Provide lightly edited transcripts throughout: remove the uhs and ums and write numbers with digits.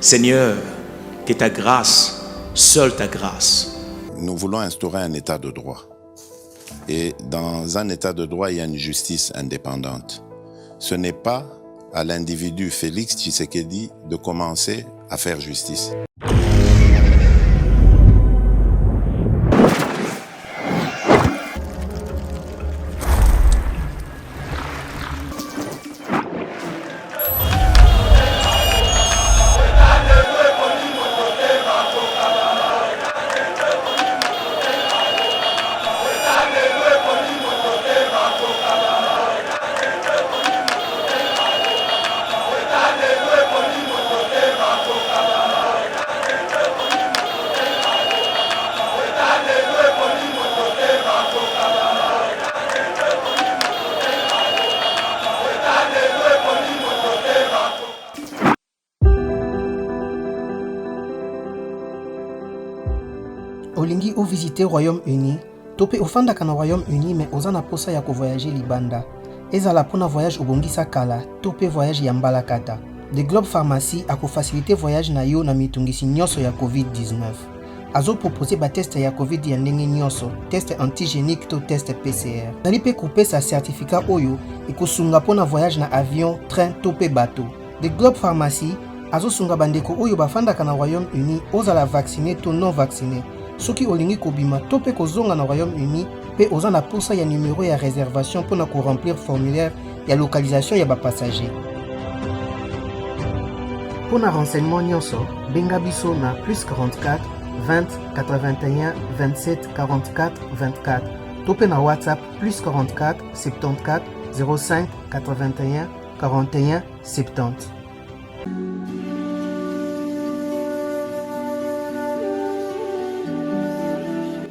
Seigneur, que ta grâce, seule ta grâce. Nous voulons instaurer un état de droit. Et dans un état de droit, il y a une justice indépendante. Ce n'est pas à l'individu Félix Tshisekedi de commencer à faire justice. Olingi ou visiter Royaume-Uni, topé ofanda kana Royaume-Uni mais ozana posa ya ko voyager libanda. Ezala pona voyage obongisa kala, topé voyage ya mbalakata. The Globe Pharmacy a ko faciliter voyage na yo na mitungisi nyonso ya COVID-19. Azo proposer ba test ya COVID ya ndenge nyonso, test antigénique to test PCR. Nali pe couper sa certificat oyo ekosunga pona voyage na avion, train topé bateau. The Globe Pharmacy azo sunga bandeko oyo bafanda kana Royaume-Uni ozala vacciné to non vacciné. Soki olingi kobima to pe kozonga na Royaume-Uni pe oza na posa ya numéro ya réservation pour na ko remplir formulaire ya localisation ya ba passager. Pour na renseignement nyonso, benga biso na +44 20 81 27 44 24. To pe na WhatsApp +44 74 05 81 41 70.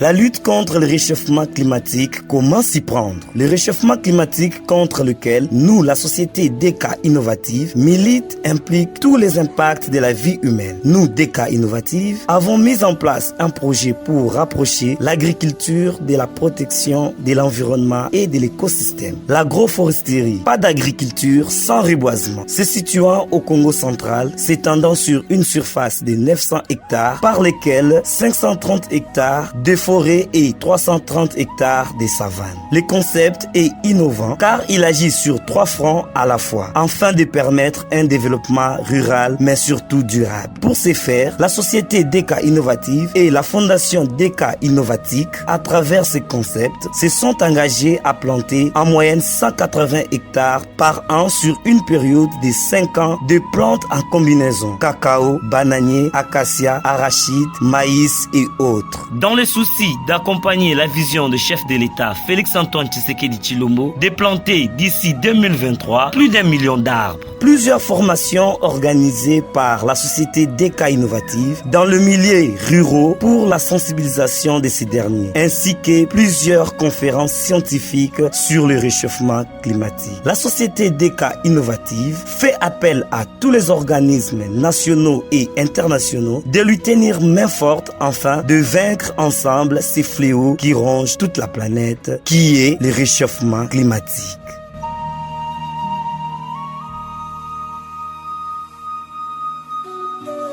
La lutte contre le réchauffement climatique, comment s'y prendre? Le réchauffement climatique contre lequel nous, la société DK Innovative, milite implique tous les impacts de la vie humaine. Nous, DK Innovative, avons mis en place un projet pour rapprocher l'agriculture de la protection de l'environnement et de l'écosystème. L'agroforesterie, pas d'agriculture sans reboisement, se situant au Congo central, s'étendant sur une surface de 900 hectares, par lesquels 530 hectares de forêt et 330 hectares de savane. Le concept est innovant car il agit sur 3 fronts à la fois, afin de permettre un développement rural mais surtout durable. Pour ce faire, la société DK Innovative et la fondation DK Innovatique, à travers ce concept, se sont engagés à planter en moyenne 180 hectares par an sur une période de 5 ans de plantes en combinaison, cacao, bananier, acacia, arachide, maïs et autres. Dans le souci d'accompagner la vision du chef de l'État Félix-Antoine Tshisekedi Tshilombo de planter d'ici 2023 plus d'1 million d'arbres. Plusieurs formations organisées par la société DK Innovative dans le milieu rural pour la sensibilisation de ces derniers, ainsi que plusieurs conférences scientifiques sur le réchauffement climatique. La société DK Innovative fait appel à tous les organismes nationaux et internationaux de lui tenir main forte afin de vaincre ensemble ces fléaux qui rongent toute la planète, qui est le réchauffement climatique.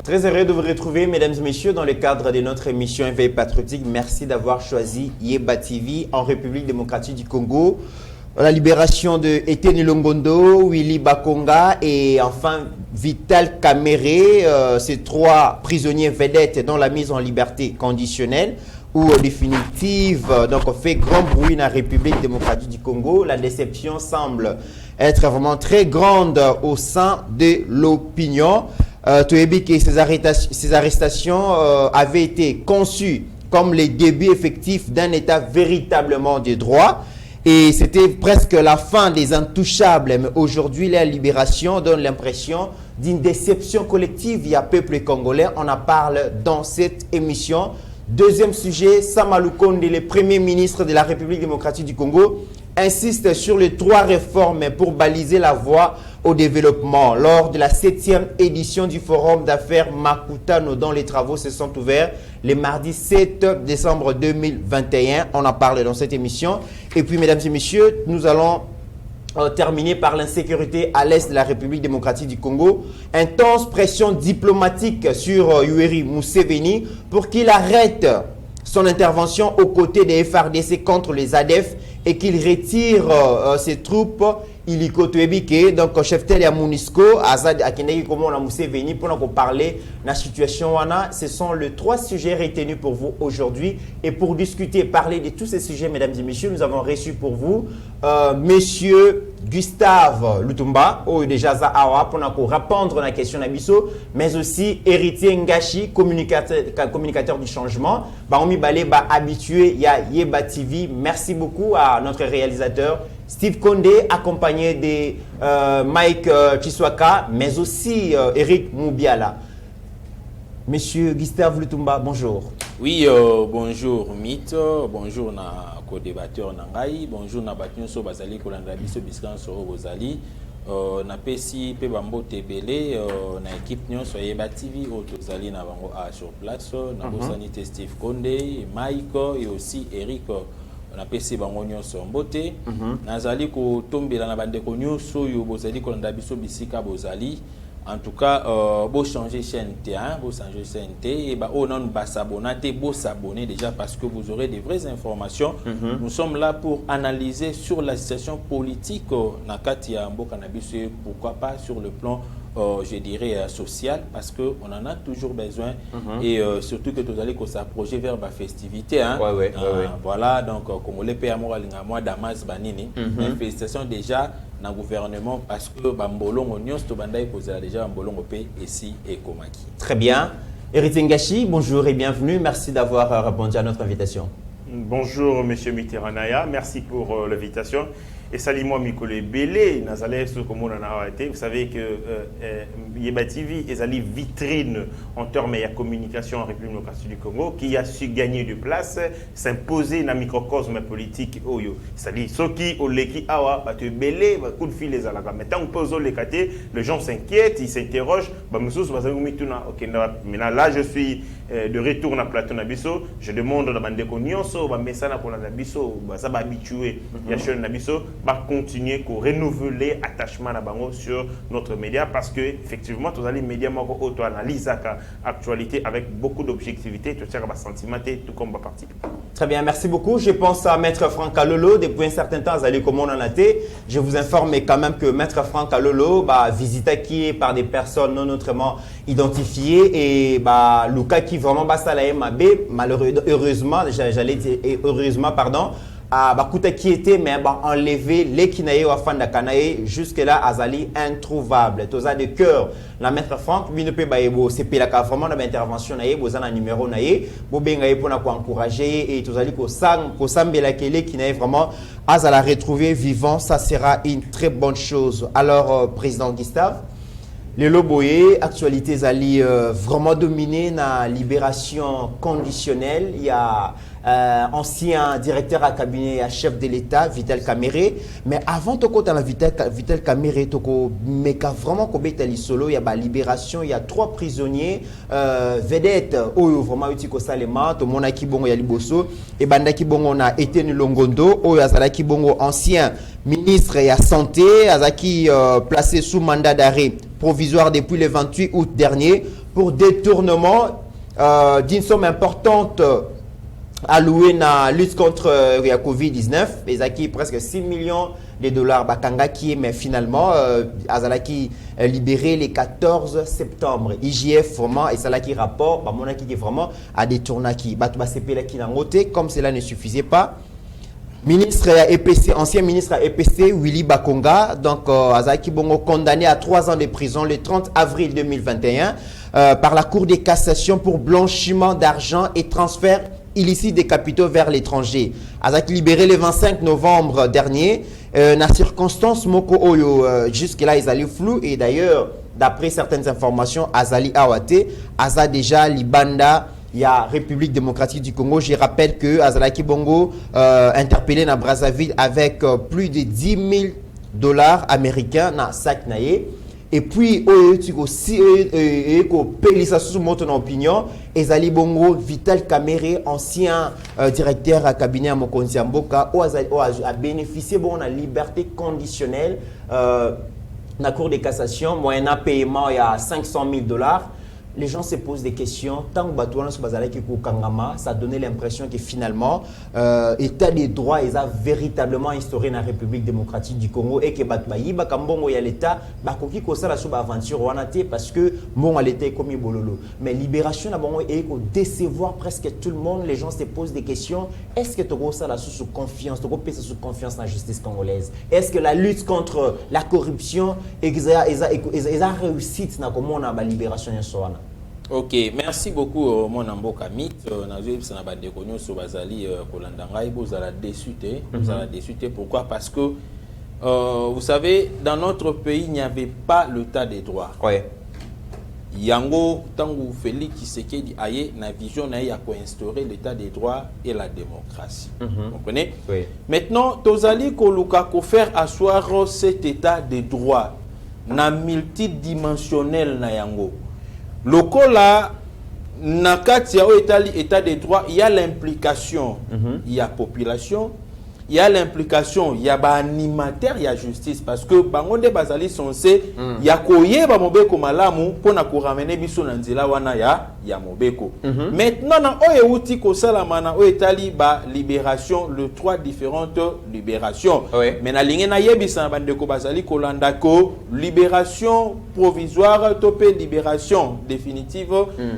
Très heureux de vous retrouver, mesdames et messieurs, dans le cadre de notre émission Éveil patriotique. Merci d'avoir choisi Yeba TV en République démocratique du Congo. La libération de Etienne Longondo, Willy Bakonga et enfin Vital Kamerhe, ces 3 prisonniers vedettes dans la mise en liberté conditionnelle ou définitive, donc fait grand bruit dans la République démocratique du Congo. La déception semble être vraiment très grande au sein de l'opinion. Ces arrestations avaient été conçues comme les débuts effectifs d'un État véritablement de droit. Et c'était presque la fin des intouchables. Mais aujourd'hui, la libération donne l'impression d'une déception collective. Il y a peuple congolais. On en parle dans cette émission. Deuxième sujet, Sama Lukonde, le premier ministre de la République démocratique du Congo, insiste sur les 3 réformes pour baliser la voie au développement. Lors de la 7e édition du Forum d'affaires Makutano, dont les travaux se sont ouverts le mardi 7 décembre 2021. On en parle dans cette émission. Et puis, mesdames et messieurs, nous allons terminé par l'insécurité à l'est de la République démocratique du Congo. Intense pression diplomatique sur Yoweri Museveni pour qu'il arrête son intervention aux côtés des FARDC contre les ADF et qu'il retire ses troupes illico toebike. Donc chef tel ya MONUSCO Azad Akindeki comment la Museveni pour nous parler de la situation wana. Ce sont les 3 sujets retenus pour vous aujourd'hui, et pour discuter, parler de tous ces sujets, mesdames et messieurs, nous avons reçu pour vous monsieur Gustave Lutumba déjà awa pour nous répondre à la question d'Abisso, mais aussi Héritier Ngashi, communicateur du changement. Baomi Balé habitué ya Yeba TV. Merci beaucoup à notre réalisateur Steve Condé, accompagné de Mike Chiswaka, mais aussi Eric Moubiala. Monsieur Gustave Lutumba, bonjour. Oui, bonjour Mythe, bonjour na co-débatteur Nangai, bonjour na Batunso Bazali Kolanda Biso Biskan Soro Bozali, na Pesi Pe Bambo Tebele, na équipe Nyon Soyeba TV, Otozali na Bango A sur place, na Bosanité Steve Condé, Mike et aussi Eric. On a PC bango nyonso mbote nazali ko tombela na bandeko nyonso yo bozali ko landa biso bisika bozali. En tout cas bo changer chaîne T1, bo changer chaîne T et ba onon ba s'abonner, bo s'abonner déjà parce que vous aurez des vraies informations. Nous sommes là pour analyser sur la situation politique na kati ya mboka na biso, pourquoi pas sur le plan je dirais social, parce que on en a toujours besoin et surtout que vous allez s'approcher vers la festivité hein. Voilà, donc comme les pays amour alinga moi Damas banini félicitations déjà dans le gouvernement parce que bambolong onions to bandai poser déjà bambolong pe ici et Komaki. Très bien. Héritier Ngashi, bonjour et bienvenue, merci d'avoir répondu à notre invitation. Bonjour monsieur Mitterranaya, merci pour l'invitation. Et salut-moi Mikole Belé, Nazalé, comme on a été. Vous savez que Yeba TV est allé vitrine en termes de communication en République démocratique du Congo, qui a su gagner de place, s'imposer dans le microcosme politique. C'est-à-dire, ceux qui ont l'équipe awa, bah tu belé, coup de fil les alaga. Mais tant qu'on pose les catés, les gens s'inquiètent, ils s'interrogent. Bah monsieur, maintenant là je suis de retour dans plateau Nabiso, je demande à bande konionso, bah messana pour la Nabiso, bah ça va habituer, Yachon Nabiso. Va continuer à renouveler l'attachement à Bango sur notre média parce que effectivement tous les médias auto analyse l'actualité avec beaucoup d'objectivité, tout ça va sentimenter tout comme va participer. Très bien, merci beaucoup. Je pense à Maître Franck Alolo. Depuis un certain temps, allez comment on en a été. Je vous informe quand même que Maître Franck Alolo visité qui est par des personnes non autrement identifiées et Luka qui vraiment basalaye mabé malheureusement j'allais dire heureusement pardon. Bakuta qui était mais enlevé les kinaye ou afin d'akanaye jusque là azali introuvable. Toza de cœur la maître Franck bi ne peut ba ebo c'est la vraiment dans intervention naye bozana numéro naye bo bengaye pour na encourager et tozali ko sambela kele kinaye vraiment azala retrouver vivant, ça sera une très bonne chose. Alors président Gustave les Loboye, actualité zali vraiment dominé na libération conditionnelle. Il y a ancien directeur à cabinet à chef de l'État, Vital Kamere. Mais avant de côté la Vital Kamere, toko meka vraiment kobeta solo, il y a libération, il y a 3 prisonniers vedettes oyo vraiment utiko salema, to mona ki bongo ya liboso et banda ki bongo na Etienne Longondo, oyo azala ki bongo ancien ministre de la santé, azaki placé sous mandat d'arrêt provisoire depuis le 28 août dernier pour détournement d'une somme importante allouée dans la lutte contre la Covid-19. Ils ont presque 6 millions de dollars bakangaki, mais finalement azalaki libéré le 14 septembre. IGF vraiment et ça qui rapport monaki qui vraiment a détourné qui batu basepela qui n'a noté comme cela ne suffisait pas. Ministre à EPC, ancien ministre à EPC, Willy Bakonga, donc Azaki Bongo condamné à 3 ans de prison le 30 avril 2021 par la Cour de cassation pour blanchiment d'argent et transfert illicite des capitaux vers l'étranger. Azaki libéré le 25 novembre dernier. Dans circonstances Moko Oyo, jusque-là, ils allaient flou et d'ailleurs, d'après certaines informations, Azali Awate, Aza déjà Libanda. Il y a République démocratique du Congo. Je rappelle que Azalaki Bongo interpellé dans Brazzaville avec plus de 10 000 dollars américains dans sac naïe. et puis tu aussi pelisa sous mon opinion ezali bongo Vital Kamerhe, ancien directeur à cabinet à Mokonzi Mboka, a bénéficié bon la liberté conditionnelle la Cour de cassation, moyennant paiement il y a $500,000. Les gens se posent des questions. Tant que ça donnait l'impression que finalement, l'état des droits est véritablement instauré dans la République démocratique du Congo et que Batbaïba, quand il y a l'État, Bakoki Kosa la sous aventure parce que bon, l'État est comme Bololo. Mais libération, est décevoir presque tout le monde. Les gens se posent des questions. Est-ce que tu as ça sous confiance, tu as sous confiance dans la justice congolaise? Est-ce que la lutte contre la corruption est réussi dans la libération? Ok, merci beaucoup mon Mboka Mit. Pourquoi? Parce que vous savez, dans notre pays, il n'y avait pas l'état des droits. Ouais. Yango tangu Félix Tshisekedi aye na vision na ya ko instaurer l'état des droits et la démocratie. Vous comprenez? Oui. Maintenant, tozali ko luka ko faire asseoir cet état des droits na multidimensionnel na yango. Lokola na kati ya état des droits, il y a l'implication, il y a population, il y a l'implication, il y a animateur, il y a justice parce que bangonde bazali censé il y a koyeba mobeko malamu pona ko ramener biso na nzela wana ya mobeko. Maintenant na oyeuti ko salama na etali ba libération, le 3 différentes libérations. Mais na linge na yebisa na bandeko bazali kolanda ko libération provisoire topé libération définitive,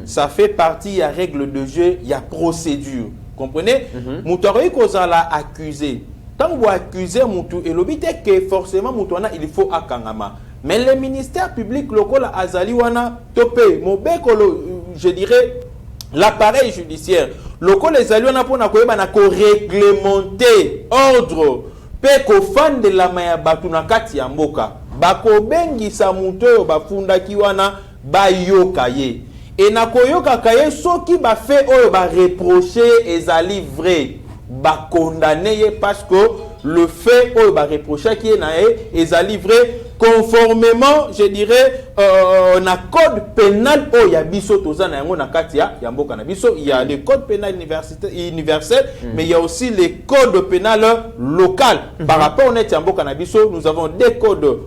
ça fait partie ya règle de jeu, il y a procédure. Comprenez? Moutouari kozala accusé. Tant que vous accusez Moutou et l'obité que forcément Moutouana il faut akangama. Mais le ministère public local azaliwana topé mobekolo, je dirais l'appareil judiciaire local les aliwana pour na koyeba na ko réglementer ordre pe ko fan de la maya batuna kati ya mboka bako bengi sa Moutou bafunda kiwana bayokaye. Et na koyoka kaye soki ba fait oyo ba reprocher ezali vrai ba condamner parce que le fait oyo ba reprocher qui est na ezali vrai conformément je dirais na code pénal oyo ya biso tozana yango na kati ya mboka na biso. Il y a le code pénal universel mais il y a aussi les codes pénal local. Par rapport au net ya mboka na biso, nous avons des codes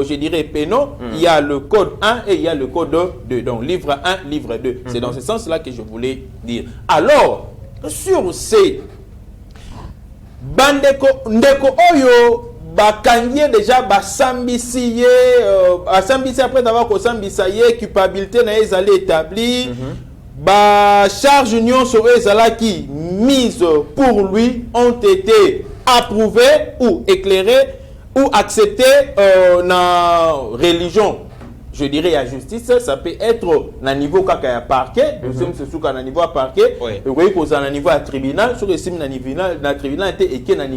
je dirais pénaux. Il y a le code 1 et il y a le code 2. Donc livre 1, livre 2. C'est dans ce sens-là que je voulais dire. Alors, sur ces bandeko ndeko oyo bakangiye déjà basambisiye basambisi après d'avoir kosambisaye culpabilité na ezali établi ba charge union sur ezala qui mise pour lui ont été approuvées ou éclairées ou acceptées na religion. Je dirais à justice, ça peut être na niveau kaka ya parquet, deuxième c'est souka na niveau à parquet, et vous voyez qu'on a na niveau à tribunal, sur le sim na tribunal était équé na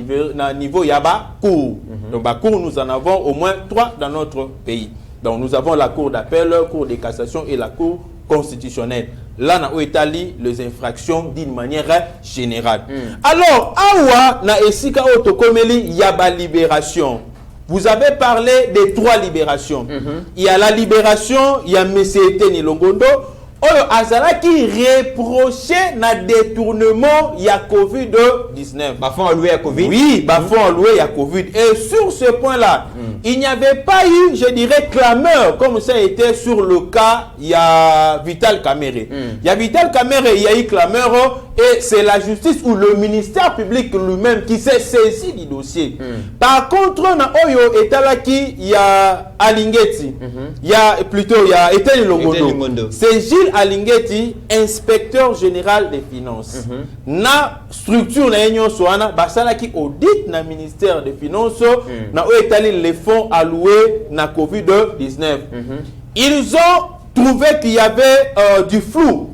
niveau yaba cour. Donc ba cour nous en avons au moins 3 dans notre pays. Donc nous avons la cour d'appel, la cour de cassation et la cour constitutionnelle. Là na Italie les infractions d'une manière générale. Alors awa na esika otokomeli yaba libération. Vous avez parlé des 3 libérations. Il y a la libération, il y a M. Eteni Longondo. Oyo azalaki reproché na détournement il y a Covid-19. Bafon alloué à Covid. Oui, bafon alloué à Covid. Et sur ce point-là, il n'y avait pas eu, je dirais, clameur comme ça a été sur le cas il y a Vital Kamerhe. Il y a Vital Kamerhe, il y a eu clameur et c'est la justice ou le ministère public lui-même qui s'est saisi du dossier. Par contre, na oyo etalaki il y a Alingeti. Il y a plutôt il y a Eteni Longondo. C'est Gilles Alingeti, inspecteur général des finances. Na structure na union soana basala qui audite na ministère des finances na oetali les fonds alloués na Covid-19. Ils ont trouvé qu'il y avait du flou.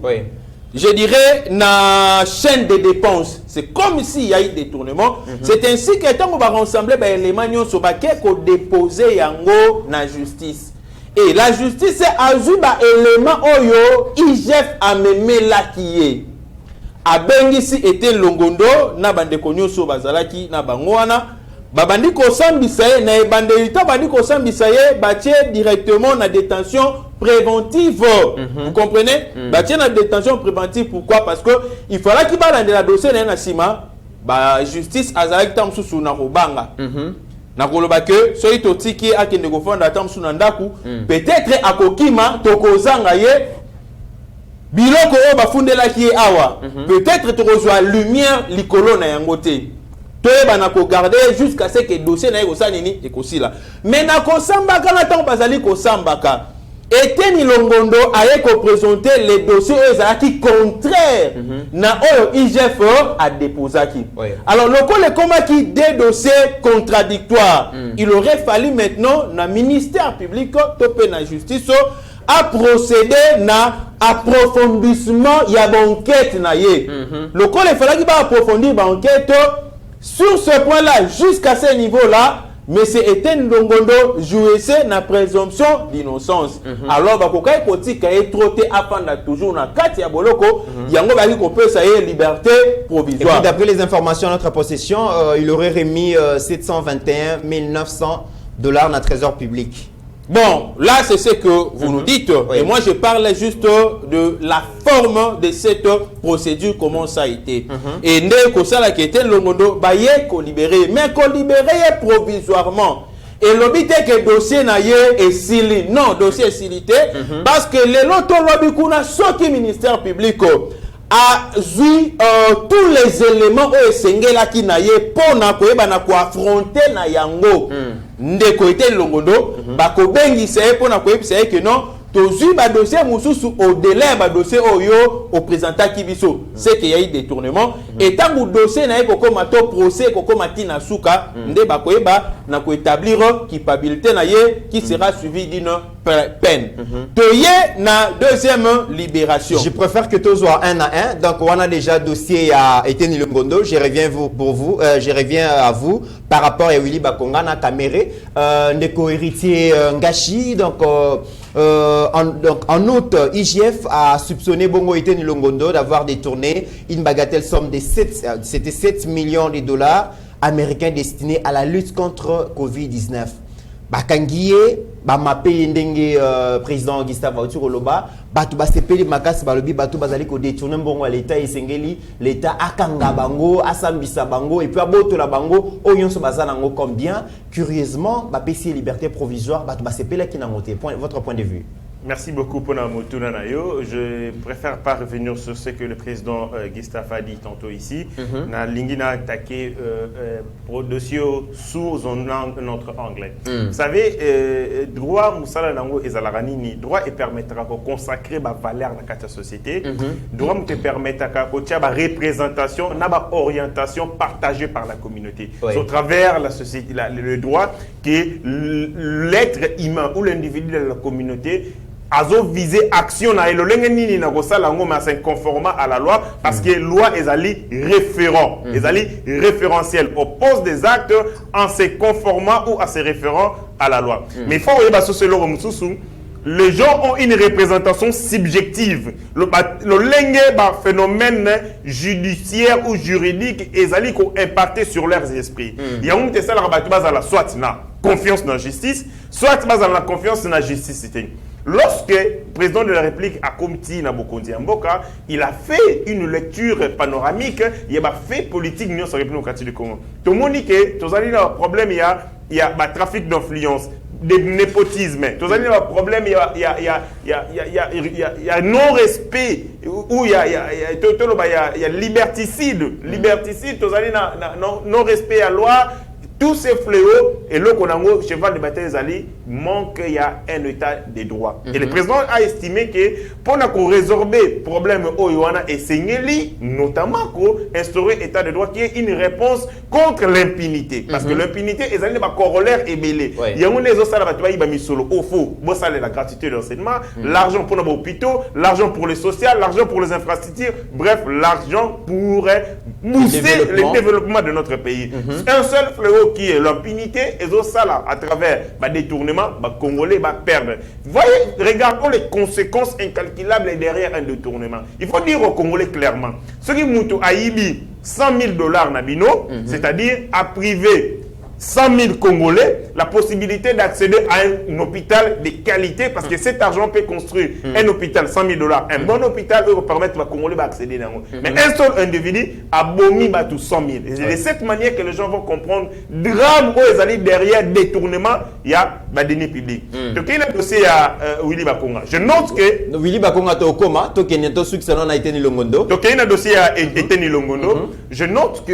Je dirais na chaîne de dépenses. C'est comme s'il y a eu détournement. C'est ainsi que tant qu'on va rassembler les éléments nyonso baké ko déposer yango na justice. Et la justice a vu un élément oyo IGF a memé la kiye. A bengisi était Longondo na bande konyo so bazalaki na bangwana babandi kosambisa ye na ebandelita bandi kosambisa ye batie directement na détention préventive. Vous comprenez? Batie na détention préventive. Pourquoi? Parce que il fallait qu'il balande la dossier na sima ba justice azalaki tam susu na kobanga. Na koloba que soki totiki akende kofanda tam susu na ndaku peut-être akokima tokozanga ye biloko oyo bafundelaki ye awa peut-être tokozwa lumière likolo na yango te. Toyeba ko garder jusqu'à ce que dossier na ko sanini ekosila. Mais na kosambaka na tango bazali kosambaka. Eteni Longondo a présenter les dossiers qui contraire na oyo IGF a déposé. Alors le comment qui des dossiers contradictoires, il aurait fallu maintenant na ministère public topé na justice à procéder na approfondissement ya enquête na ye. Le col il fallait qu'il va approfondir l'enquête sur ce point-là jusqu'à ce niveau-là. Mais c'est Etienne Longondo jouissait na présomption d'innocence. Alors bakokai kotika est trotté afin de toujours na kati ya boloko yango baki ko peut ça y liberté provisoire. Et puis d'après les informations à notre possession, il aurait remis 721 900 $ dans le trésor public. Bon, là c'est ce que vous nous dites. Et moi je parle juste de la forme de cette procédure, comment ça a été. Et ndeko sala qui était Longondo baye ko libéré, mais ko libéré provisoirement. Et l'obité que dossier na ye est sili. Non, dossier est silité parce que les loto lobby kuna soki ministère public a vu tous les éléments où esengela ki na ye pona ko eba na ko affronter na yango. Ndeko ete Longondo bako bengi se pona ko episa que non tozu ba dossier mususu au délai ba dossier oyo au présentant kibiso c'est qu'il y a eu détournement et tant que dossier na ko koma to procès ko koma tina suka nde bako eba na ko établir culpabilité na ye qui sera suivi d'une peine. Toye na deuxième libération. Je préfère que tu sois un à un. Donc on a déjà dossier à Etienne Longondo. Je reviens je reviens à vous par rapport à Willy Bakonga na Caméré, Ndeko héritier Ngashi. Donc en août, IGF a soupçonné Bongo Etienne Longondo d'avoir détourné une bagatelle somme de 7 millions de $ américains destinés à la lutte contre Covid-19. Bakangiye bamapé ndenge président Gustave Auture Oloba batu basepeli makasi balobi batu bazali ko détourner mbongo l'état esengeli l'état akanga bango asambisa bango et puis abotola bango oyonso bazana ngo combien curieusement bapesi liberté provisoire batu basepeli ki nango te. Votre point de vue? Merci beaucoup pour Namotuna Nayo. Je préfère pas revenir sur ce que le président Gustave a dit tantôt ici. Na lingina attaqué pour dossier sous notre anglais. Vous savez, droit Moussala Nango et Zalaranini, droit et permettra de consacrer ma valeur dans la société. Droit te permettra de ma représentation, ma orientation partagée par la communauté. C'est au travers la société, le droit que l'être humain ou l'individu de la communauté azo viser action na elolenge nini na kosala ngo ma conformément à la loi parce que loi ezali référent ezali référentiel oppose des actes en se conformant ou en se référant à la loi. Mais il faut yeba sociologue mususu les gens ont une représentation subjective. Le phénomène judiciaire ou juridique ezali ko impacté sur leurs esprits. Il y a une ça la soit na confiance dans la justice, soit la confiance dans la justice. Lorsque le président de la République a commis Nabokondi Mboka, il a fait une lecture panoramique, il a fait politique de l'Union démocratique du Congo. Tout le monde dit que tout le problème, il y a trafic d'influence, de népotisme. Tout le problème, il y a non-respect, ou il y a liberticide. Liberticide, tout le non-respect à la loi. Tous ces fléaux, et le Konango, cheval de bataille Zali, manque il y a un état de droit. Et le président a estimé que pour résorber le problème Oyoana et Sengeli, notamment pour instaurer état de droit qui est une réponse contre l'impunité. Parce que l'impunité est un corollaire et mêlé. Il y a des autres salles qui ont mis solo au faux. Bon, ça, la gratuité de l'enseignement, l'argent pour nos hôpitaux, l'argent pour les sociales, l'argent pour les infrastructures, bref, l'argent pour booster le développement de notre pays. Un seul fléau qui est l'impunité et ça là à travers détournement congolais perdre. Voyez, regardons les conséquences incalculables derrière un détournement. Il faut dire aux Congolais clairement, ce qui moutou aïbi 100 000 $ nabino, c'est-à-dire à priver 100 000 Congolais la possibilité d'accéder à un hôpital de qualité parce que cet argent peut construire un hôpital, 100 000 $, un bon hôpital pour permettre aux Congolais d'accéder à mais un seul individu a bomi tout 100 000. Et c'est de cette manière que les gens vont comprendre drame où ils allaient derrière détournement, il y a des deniers publics. Donc il y a un dossier à Willy Bakonga. Je note que Willy Bakonga est au coma, donc il y a un dossier à Eteni Longondo. Donc il y a un dossier à Eteni Longondo. Je note que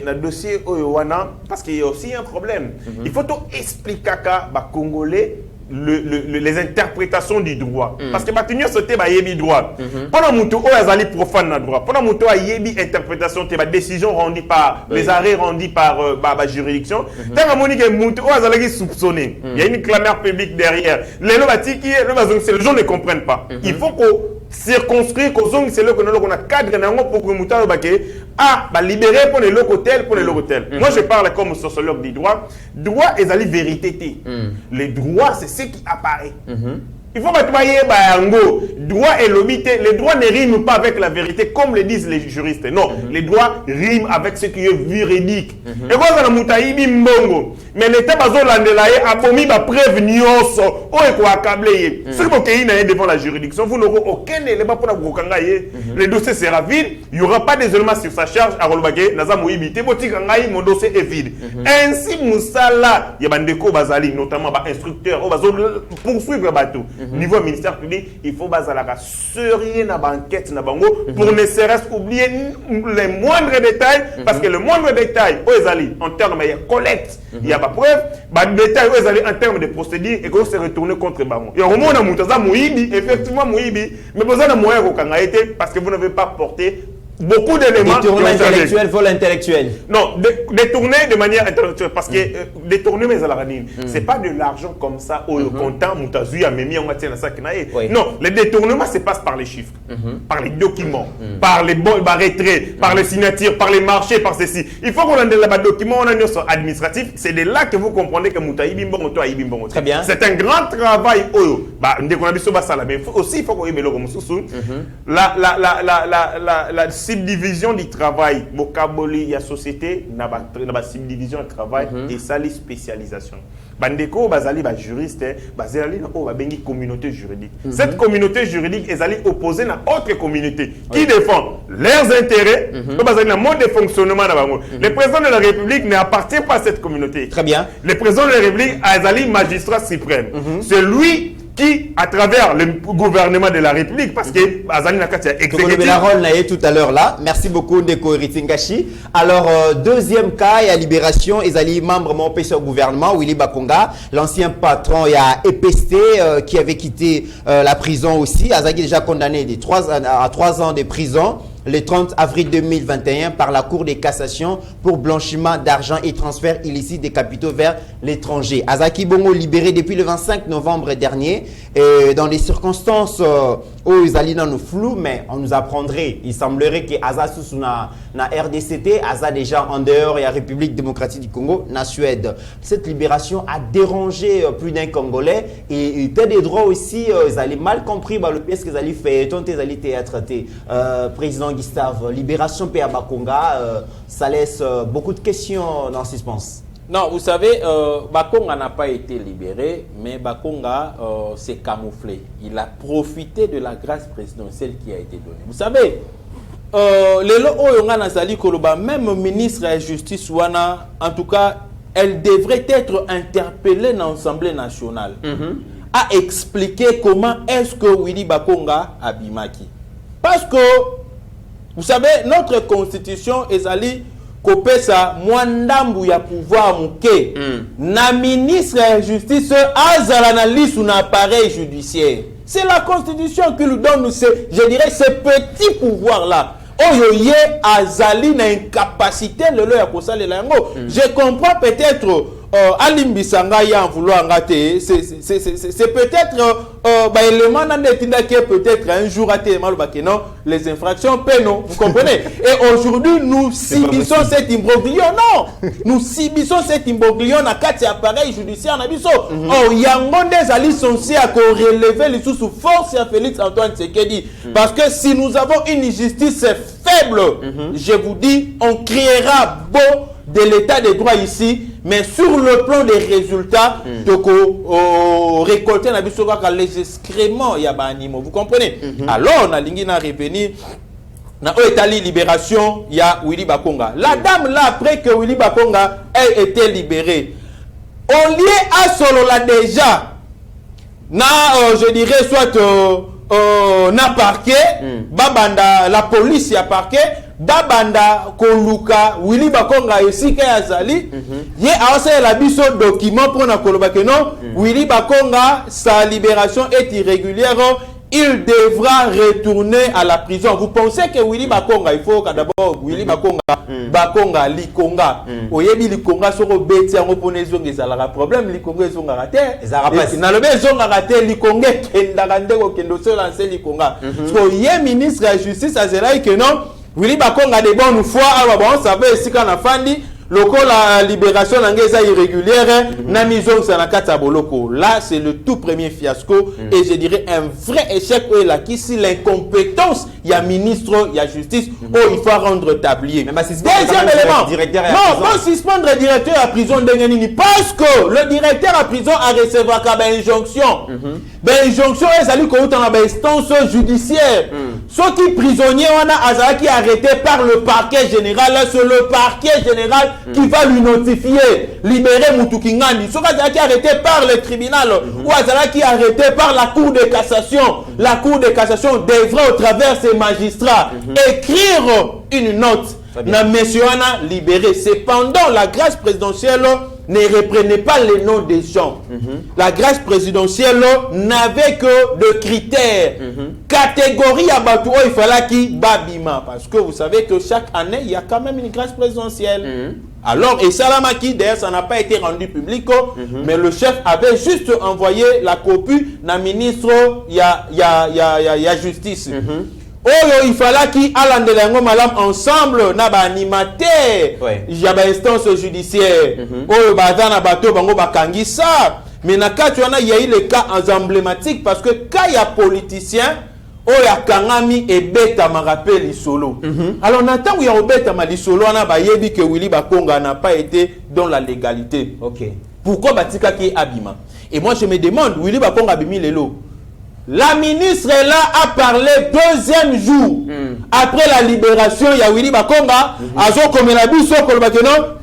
le dossier Oyowana, parce qu'il y a aussi un problème. Il faut tout expliquer à Congolais les interprétations du droit. Parce que maintenant, c'était le droit. Pendant que nous avons profane le droit, pendant que nous avons interprétation, les décisions rendues par, les arrêts rendus par la juridiction, tant que nous avons soupçonné, il y a une clameur publique derrière. Les gens ne comprennent pas. Il faut qu'on circonscrire c'est là qu'on a cadre pour que nous libérer pour les locaux pour les locaux. Moi je parle comme sociologue du droit. Droit est la vérité. Les droits c'est ce qui apparaît. Il faut pas droit et l'obité. Les droits ne riment pas avec la vérité comme le disent les juristes. Non, les droits riment avec ce qui est véridique. Et quand on a moutaïbi mbongo, mais l'État bazolandelaye a promis ma prévenir ou est quoi câblé. Ce que vous avez devant la juridiction, vous n'aurez aucun élément pour vous kangaye. Le dossier sera vide. Il n'y aura pas des éléments sur sa charge à Rolbagé. Naza moibité, boti kangaye, mon dossier est vide. Ainsi Moussala, il y a bandeko bazali, notamment instructeur, poursuivre bateau. Niveau ministère public, il faut bazalaka sérieux na banquette na bango pour ne serait-ce oublier les moindres détails parce que le moindre détail en termes de collecte, il y a pas preuve, détail en termes de procédure et qu'on se retourner contre bango. Il y a au moins un moutaza mouibi, effectivement mouibi, mais vous avez un moyen au été parce que vous n'avez pas porté beaucoup d'éléments. Détournement intellectuel, vol intellectuel. Non, détourner de manière intellectuelle. Parce que détourner mes alarmines, c'est pas de l'argent comme ça au comptant, moutazu, amemi, on va tirer ça. Non, le détournement se passe par les chiffres, par les documents, par les retraits, par les signatures, par les marchés, par ceci. Il faut qu'on ait des documents, on a un administratif. C'est de là que vous comprenez que moutaï bimbongo, toi, bimbongo. Très bien. C'est un grand travail. Mais aussi, il faut qu'on ait des la subdivision du travail, il y a société, il y a subdivision du travail et ça, les spécialisations. Bandeko, bazali, juriste, bazali, communauté juridique. Cette communauté juridique est allée opposer à autre communauté qui défend leurs intérêts, bazali, le mode de fonctionnement. Le président de la République n'appartient pas à cette communauté. Très bien. Le président de la République est allé magistrat suprême. C'est lui qui, à travers le gouvernement de la République, parce que Azali Nakatia exécutif. La rôle tout à l'heure là. Merci beaucoup Ndeko Ritingashi. Alors deuxième cas, il y a Libération, Ezali membre mon PC au gouvernement, Willy Bakonga, l'ancien patron, il y a EPST qui avait quitté la prison aussi. Azali déjà condamné à 3 ans de prison le 30 avril 2021 par la Cour de cassation pour blanchiment d'argent et transfert illicite des capitaux vers l'étranger. Azaki Bongo libéré depuis le 25 novembre dernier et dans des circonstances où ils allaient dans le flou, mais on nous apprendrait, il semblerait que Aza sous na RDCT, Aza déjà en dehors et la République démocratique du Congo, na Suède. Cette libération a dérangé plus d'un Congolais et peut des droits aussi, ils allaient mal compris le pièce qu'ils allaient faire, tant ils allaient être président Gustave, libération P.A. Bakonga, ça laisse beaucoup de questions dans le suspense. Non, vous savez, Bakonga n'a pas été libéré, mais Bakonga s'est camouflé. Il a profité de la grâce présidentielle qui a été donnée. Vous savez, même ministre de la Justice, Wana, en tout cas, elle devrait être interpellée dans l'Assemblée nationale à expliquer comment est-ce que Willy Bakonga a bimaki. Parce que vous savez, notre constitution est allée couper ça, mwandambu ya pouvoir mouké. Na ministre de la justice, azalanalis ou appareil judiciaire. C'est la constitution qui nous donne, je dirais, ces petits pouvoirs-là. Oyoye azali na incapacité de leur accoster lango. Je comprends peut-être Alimbisanga ya en vouloir rater. C'est peut-être élément qui peut-être un jour raté non les infractions pénales. Vous comprenez? Et aujourd'hui nous subissons cet imbroglio. Non, nous subissons cet imbroglio na quatre appareils judiciaires na biso. Oh yango des ali censé à relever les sous force à Félix Antoine Tshisekedi parce que si nous avons une justice faible, je vous dis, on criera beau de l'état de droit ici, mais sur le plan des résultats, récolter les excréments, il y a des animaux. Vous comprenez? Alors, on a revenir. Na Oetali libération, il y a Willy Bakonga. La dame là, après que Willy Bakonga ait été libéré, on lié à solo là déjà, je dirais soit na parquet, babanda la police ya parquet, babanda koluka Willy Bakonga esika ya zali, ye a la biso document pour na koloba que non, Willy Bakonga sa libération est irrégulière. Il devra retourner à la prison. Vous pensez que Willy Bakonga, il faut d'abord Willy Bakonga, Bakonga, Likonga, Oyebi Likonga, sur le bêtis, on pone zonge zalara problème, Likonga zonga raté. Na le bê zonga raté, Likonga kendarande ko kendo se lancer Likonga. Parce que yé ministre de la justice a zélaï que non, Willy Bakonga de bonne foi, alors bon, ça veut ici qu'on a fandi. La libération est irrégulière, là c'est le tout premier fiasco et je dirais un vrai échec où il a qu'ici l'incompétence, il y a ministre, il y a justice, il faut rendre tablier. Deuxième élément, non, suspendre le directeur à prison de parce que le directeur à prison a recevoir une injonction. Injonction est allée dans l'instance judiciaire. Ceux qui prisonniers on a qui arrêté par le parquet général, c'est le parquet général qui va lui notifier, libérer Moutoukingani. Ceux qui arrêté par le tribunal ou qui arrêté par la cour de cassation. La cour de cassation devra au travers ses magistrats écrire une note. Na monsieur Anna libéré. Cependant, la grâce présidentielle ne reprenait pas les noms des gens. La grâce présidentielle n'avait que de critères. Catégorie à Batou, il fallait qu'il babima. Parce que vous savez que chaque année, il y a quand même une grâce présidentielle. Alors, et Salamaki, d'ailleurs, ça n'a pas été rendu public, mais le chef avait juste envoyé la copie d'un ministre, il y a justice. Il fallait qu'il y malam ensemble na ba animateur il y a ba instance judiciaire bazana bato bango bakangisa mais na cas il y a eu les cas emblématiques parce que quand il y a politicien ya kangami et beta ma rappel isolo alors n'attend où il y a beta ma lisolo na ba yebi que Willy Bakonga n'a pas été dans la légalité. Pourquoi batika qui abima et moi je me demande Willy Bakonga bimi lelo. La ministre est là à parler deuxième jour après la libération. Il y a Willy Bakonga.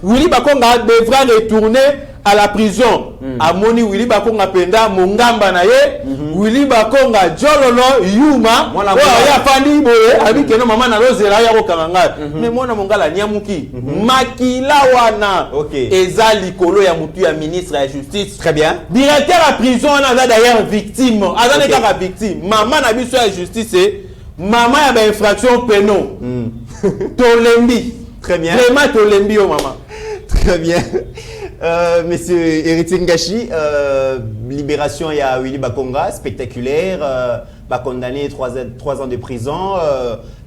Willy Bakonga devra retourner à la prison. Amoni Willy Bakonga penda mongamba na ye. Willy Bakonga jololo yuma. Ya fandi boye abi keno mama na lozela ya kokanga. Mais mona mongala nyamuki. Makila wana. Eza likolo ya mutu ya ministre de la justice. Très bien. Directeur à prison on a d'ailleurs victime. Azane kaka victime. Maman na biso ya justice maman ya ba infraction pénal. Tolembi. Très bien. Vraiment tolembi o maman. Très bien. Monsieur Héritier Ngachi, libération il y a Willy Bakonga, spectaculaire, condamné 3 ans de prison,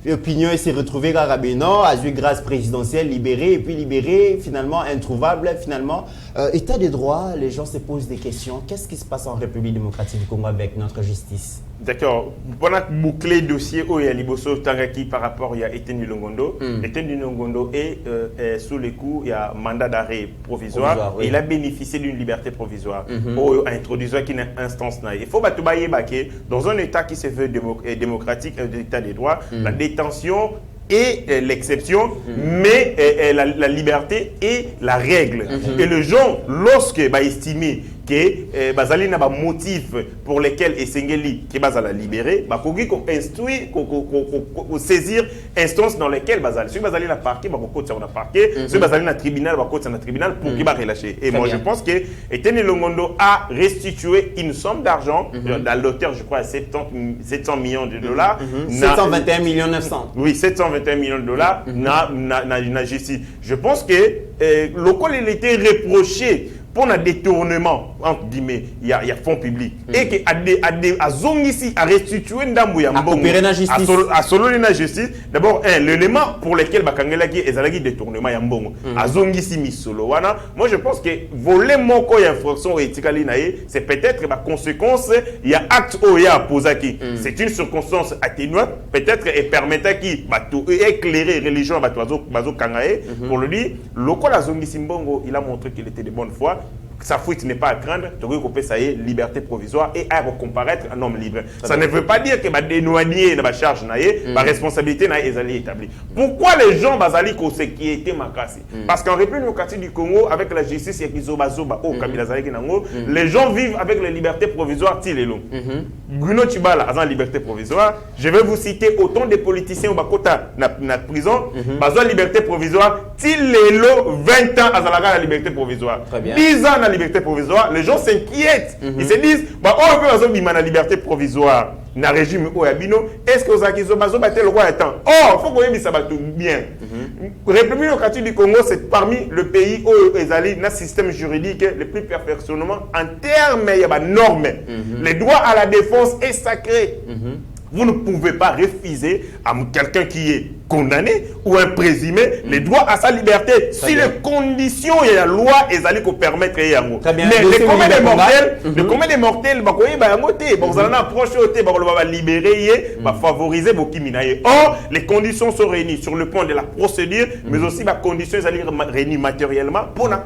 opinion il s'est retrouvé à Rabénan, a eu grâce présidentielle, libéré, et puis libéré, finalement introuvable, finalement. État des droits, les gens se posent des questions. Qu'est-ce qui se passe en République démocratique du Congo avec notre justice? D'accord. Pour boucler le dossier, il y a Liboso Tangaki par rapport à Etienne Longondo. Etienne Longondo est sous les coups, il y a mandat d'arrêt provisoire et il a bénéficié d'une liberté provisoire. Il a introduit une instance. Il faut que dans un État qui se veut démocratique, un État des droits, la détention et l'exception, mais la liberté est la règle. Et le gens, lorsque estimé que bazali na ba motif pour lesquels Esengeli qui bazala libérer, ba kogi ko instruire ko saisir instance dans lesquelles bazali si bazali na parquet ba ko na parquet, si bazali na tribunal ba ko na tribunal pour qu'il ba relâcher. Et moi je pense que Etienne Longondo a restitué une somme d'argent à l'auteur je crois à 700 millions de dollars, 721 millions 900. Oui, 721 millions de dollars na justice. Je pense que le col il était reproché pour un détournement, entre guillemets, il y a fonds publics. Et que à zongisi, à restituer Ndambu ya mbongo, à solo la justice, d'abord, l'élément pour lequel Bakangelaki est un détournement ya mbongo, à zongisi misolo. Moi, je pense que voler mon co infraction et c'est peut-être la conséquence, il y a acte où il y a posaki. C'est une circonstance atténuante, peut-être, et permettant qui éclairer religion à Bazo Kangae, pour le dire, le co la zongisi mbongo, il a montré qu'il était de bonne foi. Sa fuite n'est pas à craindre, ça y est, liberté provisoire et à recomparaître un homme libre. Ça ne veut pas dire que ma dénouanier la charge ma responsabilité est établie. Pourquoi les gens basali ko ce qui était makasi? Parce qu'en République démocratique du Congo, avec la justice, il y a Kizoba Zoba, les gens vivent avec la liberté provisoire Tilelo. Bruno Tibala a la liberté provisoire. Je vais vous citer autant de politiciens au Bakota na prison, la liberté provisoire Tilelo 20 ans à la liberté provisoire. 10 ans la liberté provisoire, les gens s'inquiètent. Ils se disent, bah, oh, on peut la liberté provisoire dans le régime Oyabino, est-ce que vous avez le roi étant? Oh, il faut qu'on ait ça bien. République démocratique du Congo, c'est parmi le pays où ils allaient dans un système juridique le plus perfectionnement en termes de normes. Le droit à la défense est sacré. Vous ne pouvez pas refuser à quelqu'un qui est condamné ou un présumé les droits à sa liberté si les conditions et la loi est allées qu'on permettre. Mais les combien de mortels, vous allez approcher, vous allez libérer, favoriser vos criminels. Or, les conditions sont réunies sur le point de la procédure, mais aussi les conditions sont réunies matériellement pour la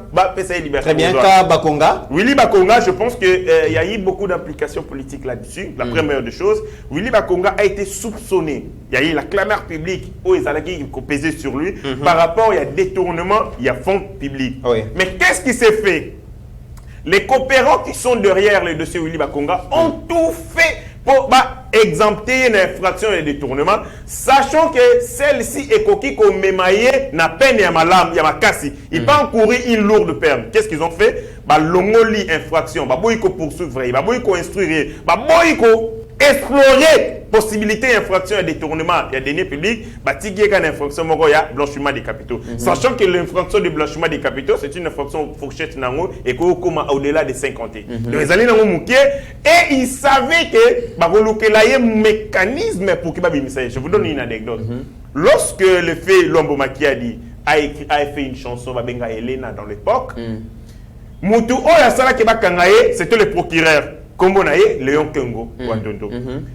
liberté. Très bien, Bakonga. Willy Bakonga, je pense qu'il y a eu beaucoup d'implications politiques là-dessus. La première des choses, Willy Bakonga a été soupçonné. Il y a eu la clameur publique où ils allaient peser sur lui par rapport à détournement, il y a fonds publics. Mais qu'est-ce qui s'est fait? Les coopérants qui sont derrière le dossier Willy Bakonga ont tout fait pour exempter une infraction et détournement, sachant que celle-ci est coquille comme mémaillé n'a peine et à ma lame, il y a ma casse. Ils peuvent encourir une lourde peine. Qu'est-ce qu'ils ont fait? L'ongoli infraction, il poursuivre, il instruire, explorer possibilité d'infraction et détournement, il y a des deniers publics, il y a une infraction de blanchiment des capitaux. Sachant que l'infraction de blanchiment des capitaux, c'est une infraction fourchette et au-delà de 50 ans. Les alliés et ils savaient que il y a un mécanisme pour qu'il y ait. Je vous donne une anecdote. Lorsque le fait Lombo Makiadi a fait une chanson Babenga Elena dans l'époque, Moutou c'était le procureur. Comme on a Léon Kengo, Wandondo.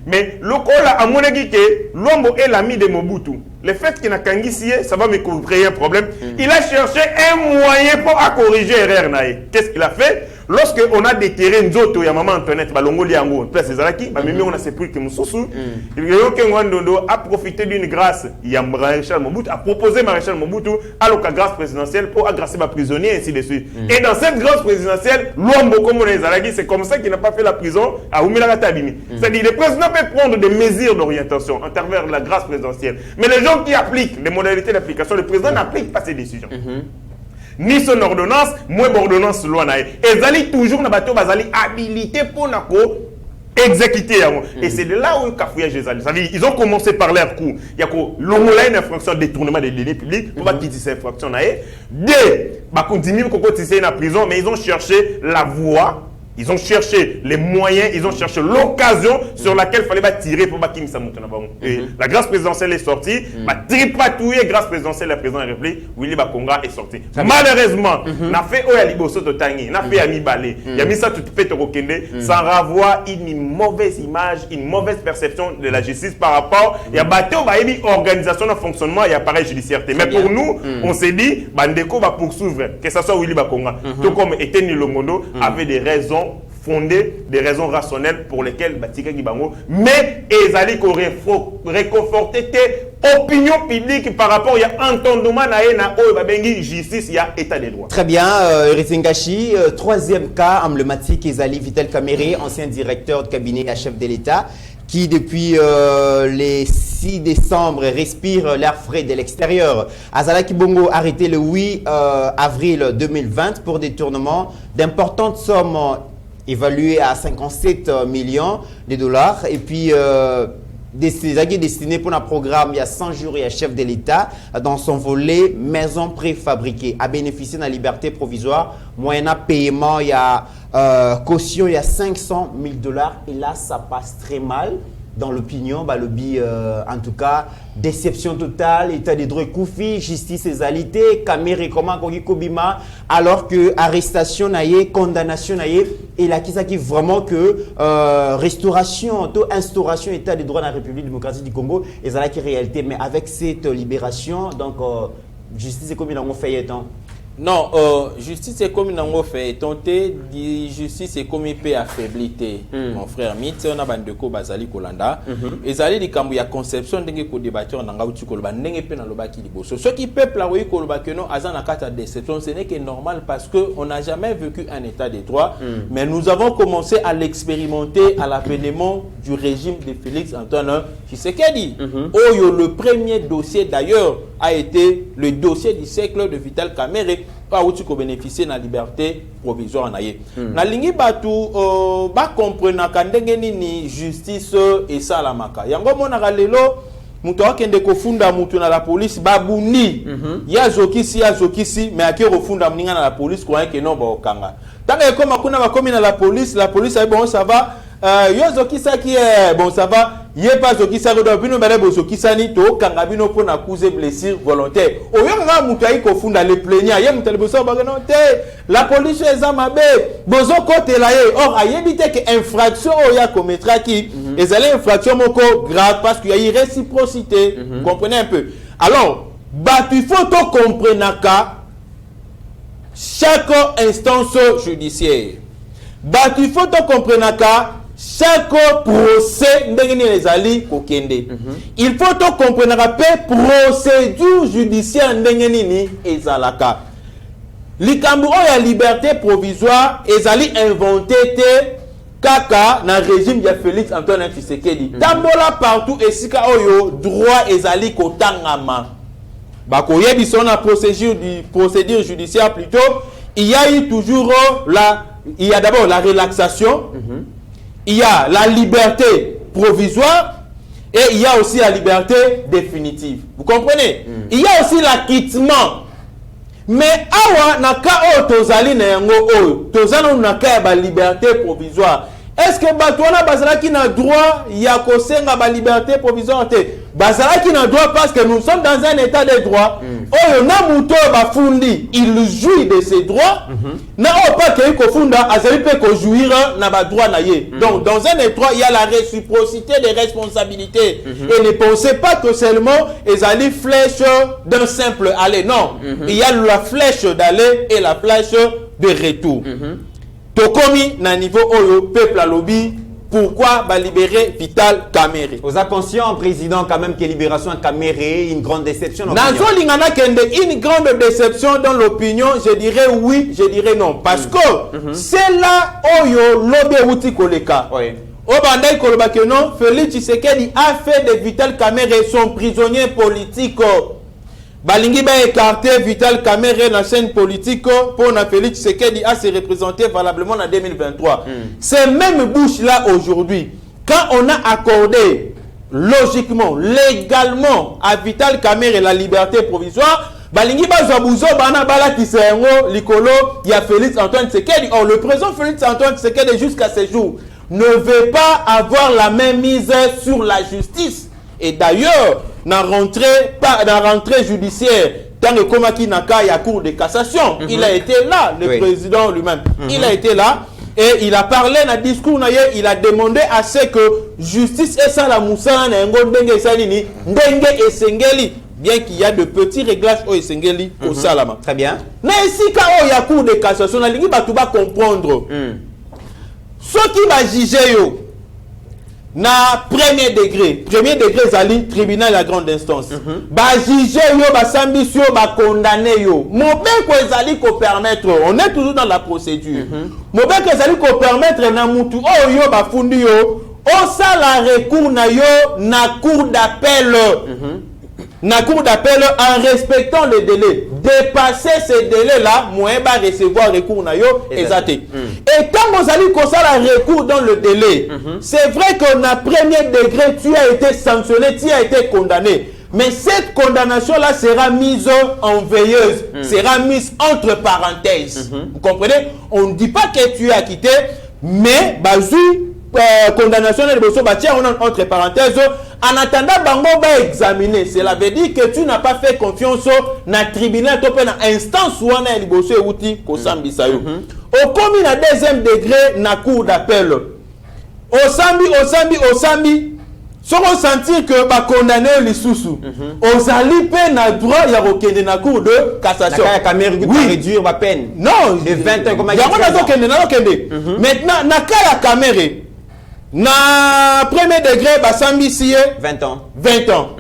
Mais le Kola a mon avis que Lombo est l'ami de Mobutu. Le fait qu'il n'a qu'un ça va me créer un problème. Il a cherché un moyen pour corriger l'erreur. Qu'est-ce qu'il a fait? Lorsque on a déterré Nzoto, il y a maman Antoinette, Balongoli Ango, place des Araki, même on a séparé que Moussoussou. Léon Kengo Wandondo a profité d'une grâce. Il y a Maréchal Mobutu, a proposé Maréchal Mobutu à la grâce présidentielle pour agresser ma prisonnier et ainsi de suite. Et dans cette grâce présidentielle, Lombo, comme on les Araki, c'est comme ça qu'il n'a pas fait la prison à Oumila Tabimi. C'est-à-dire le président peut prendre des mesures d'orientation en travers de la grâce présidentielle. Mais les gens qui appliquent les modalités d'application, le président n'applique pas ses décisions. Ni son ordonnance, moins ordonnance loi. Et ils allaient toujours habilité pour exécuter. Et c'est de là où ils ont commencé par leur coup. Il y a une infraction de détournement des deniers publics pour quitter cette infraction. Ils en prison, mais ils ont cherché la voie. Ils ont cherché les moyens, ils ont cherché l'occasion sur laquelle il fallait tirer pour Bakim Samoutouna. Et la grâce présidentielle est sortie, tripatouillé grâce présidentielle, la présidente de la République, Willy Bakonga est sorti. Malheureusement, n'a fait Oyaliboso Totangi, n'a fait Ami Balé, il y a mis ça tout fait au Kende, ça renvoie une mauvaise image, une mauvaise perception de la justice par rapport, il y a battu organisation de fonctionnement et appareil judiciaire. Mais pour nous, on s'est dit, Bandeko va poursuivre, que ce soit Willy Bakonga, tout comme Eteni Lomondo avait des raisons fondées, des raisons rationnelles pour lesquelles Batika Gibango, mais ils allaient réconforter opinion publique par rapport à entendement na justice, il y a état des droits. Très bien, Ritzingachi, troisième cas emblématique, Ezali Vital Kamere, ancien directeur de cabinet à chef de l'État, qui depuis les 6 décembre respire l'air frais de l'extérieur. Azala Kibongo arrêté le 8 avril 2020 pour détournement d'importantes sommes évaluées à 57 millions de dollars. Et puis destiné pour un programme, il y a 100 jours, il y a chef de l'État dans son volet maison préfabriquée à bénéficier de la liberté provisoire, moyennant paiement, il y a caution, il y a $500 000 et là ça passe très mal dans l'opinion, en tout cas, déception totale, état de droit koufi, justice égalité, caméra comment kobima, alors que arrestation naïe, condamnation naïe, et là qui vraiment que restauration, instauration état de droit dans la République démocratique du Congo, et ça qui réalité, mais avec cette libération, donc justice est comme il a fait temps. Non, justice est comme une fait tenter, justice est comme peu affaibli mon frère Mitz, on a bandeko bazali kolanda, et zali di kambu ya conception ndenge ko débatteur nanga uti koloba ndenge pe na lobaki liboso. Ce qui peuple la oui koloba que non azana kata déception, ce n'est que normal parce que on n'a jamais vécu un état de droit, mais nous avons commencé à l'expérimenter à l'avènement du régime de Félix Antoine Tshisekedi. Oyo le premier dossier d'ailleurs a été le dossier du siècle de Vital Kamerhe pas où tu peux bénéficier de la liberté provisoire naie. Na lingi batu ba comprendre kandenge ni justice et ça la maka. Yango mona lelo muto akende kofunda mutu na la police babuni. Ya zokisi mais aki refunda mninga na la police kwa que non ba okanga. Tanga comme kuna ba komi na la police a bon ça va yo zokisa qui est bon ça va. Yé pas zokisa ko do bino bale bo zokisa ni to kanga bino po na cause blessure volontaire. O yo nga mutu ay ko funda le plaignant yé mutu le boso ba non te la police ezamabe bozo côté là yé or ayebite que infraction o ya commettra qui ezali infraction moko grave parce qu'il y a une réciprocité. Comprenez un peu. Alors il faut to comprendre ka chaque instance judiciaire. Il faut to comprendre ka chaque procès ndengeni ezali kokende. Il faut to comprendre que procédure judiciaire ndengeni ni ezalaka. Likambu ya liberté provisoire ezali inventé te kaka na régime de Félix Antoine Tshisekedi. Tambola partout esika oyo droit ezali kotangama. Bako yebi sona procédure judiciaire plutôt, il y a eu toujours il y a d'abord la relaxation. Il y a la liberté provisoire et il y a aussi la liberté définitive. Vous comprenez? Il y a aussi l'acquittement. Mais awa naka o tozali na yango o tozana naka ba liberté provisoire. Est-ce que batwana bazalaki na droit ya kosenga ba liberté provisoire te? Bazalaki na droit parce que nous sommes dans un état de droit. Oyo na muto ba fundi, il jouit de ses droits. Na o pas que ko funda azali pe ko jouir na ba droit na ye. Donc dans un état, il y a la réciprocité des responsabilités. Et ne pensez pas que seulement ezali flèche d'un simple aller. Non, il y a la flèche d'aller et la flèche de retour. Tokomi na niveau oyo peuple a lobby. Pourquoi libérer Vital Kamerhe? Vous êtes conscient, président, quand même que libération de Kamerhe, une grande déception. Une grande déception dans l'opinion, je dirais oui, je dirais non. Parce que c'est là oyo lobby outi koleka. Obandai kolobake non, Félix Tshisekedi a fait de Vital Kamerhe son prisonnier politique. Balingi ba écarté Vital Kamerhe na scène politique pour na Félix Tshisekedi à se représenter valablement en 2023. Ces mêmes bouches là aujourd'hui, quand on a accordé logiquement, légalement à Vital Kamerhe la liberté provisoire, balingi ba zabuzo bana bala kisengo likolo ya Félix Antoine Tshisekedi. Or le président Félix Antoine Tshisekedi jusqu'à ce jour ne veut pas avoir la même mise sur la justice. Et d'ailleurs, dans la rentrée judiciaire, dans le Komaki Naka, il y a cour de cassation. Il a été là, le président lui-même. Il a été là et il a parlé dans le discours, il a demandé à ce que justice et ça la moussa ndenge salini, ndenge et sengeli. Bien qu'il y a de petits réglages au Sengeli au Salama. Très bien. Mais ici, quand il y a cour de cassation, il va comprendre. Ce qui va juger, na premier degré zali tribunal la grande instance ba juger yo ba sambisio ba condamner yo mobeko ezali ko permettre, on est toujours dans la procédure, mobeko ezali ko permettre na mutu oyo ba fundi yo o sala recours na yo na cour d'appel na cour d'appel en respectant le délai dépasser ces délais-là, moyen va recevoir recours na yo, exact. Et quand vous allez comme ça la recours dans le délai, c'est vrai qu'en premier degré, tu as été sanctionné, tu as été condamné. Mais cette condamnation-là sera mise en veilleuse, sera mise entre parenthèses. Vous comprenez? On ne dit pas que tu es acquitté, mais condamnation entre parenthèses. En attendant, bango va examiner. Cela veut dire que tu n'as pas fait confiance au tribunal, tu na instance ou na liboso outi ko sambisa yo. Au commis na deuxième degré na cour d'appel. Au sambi. Si on sentit que va condamner les sous-sous, aux alliés na droit il y a aucun na cour de cassation. La caméra qui réduire ma peine. Non, de 20 ans comme maintenant na la caméra na premier degré basambi sié 20 ans. 20 ans.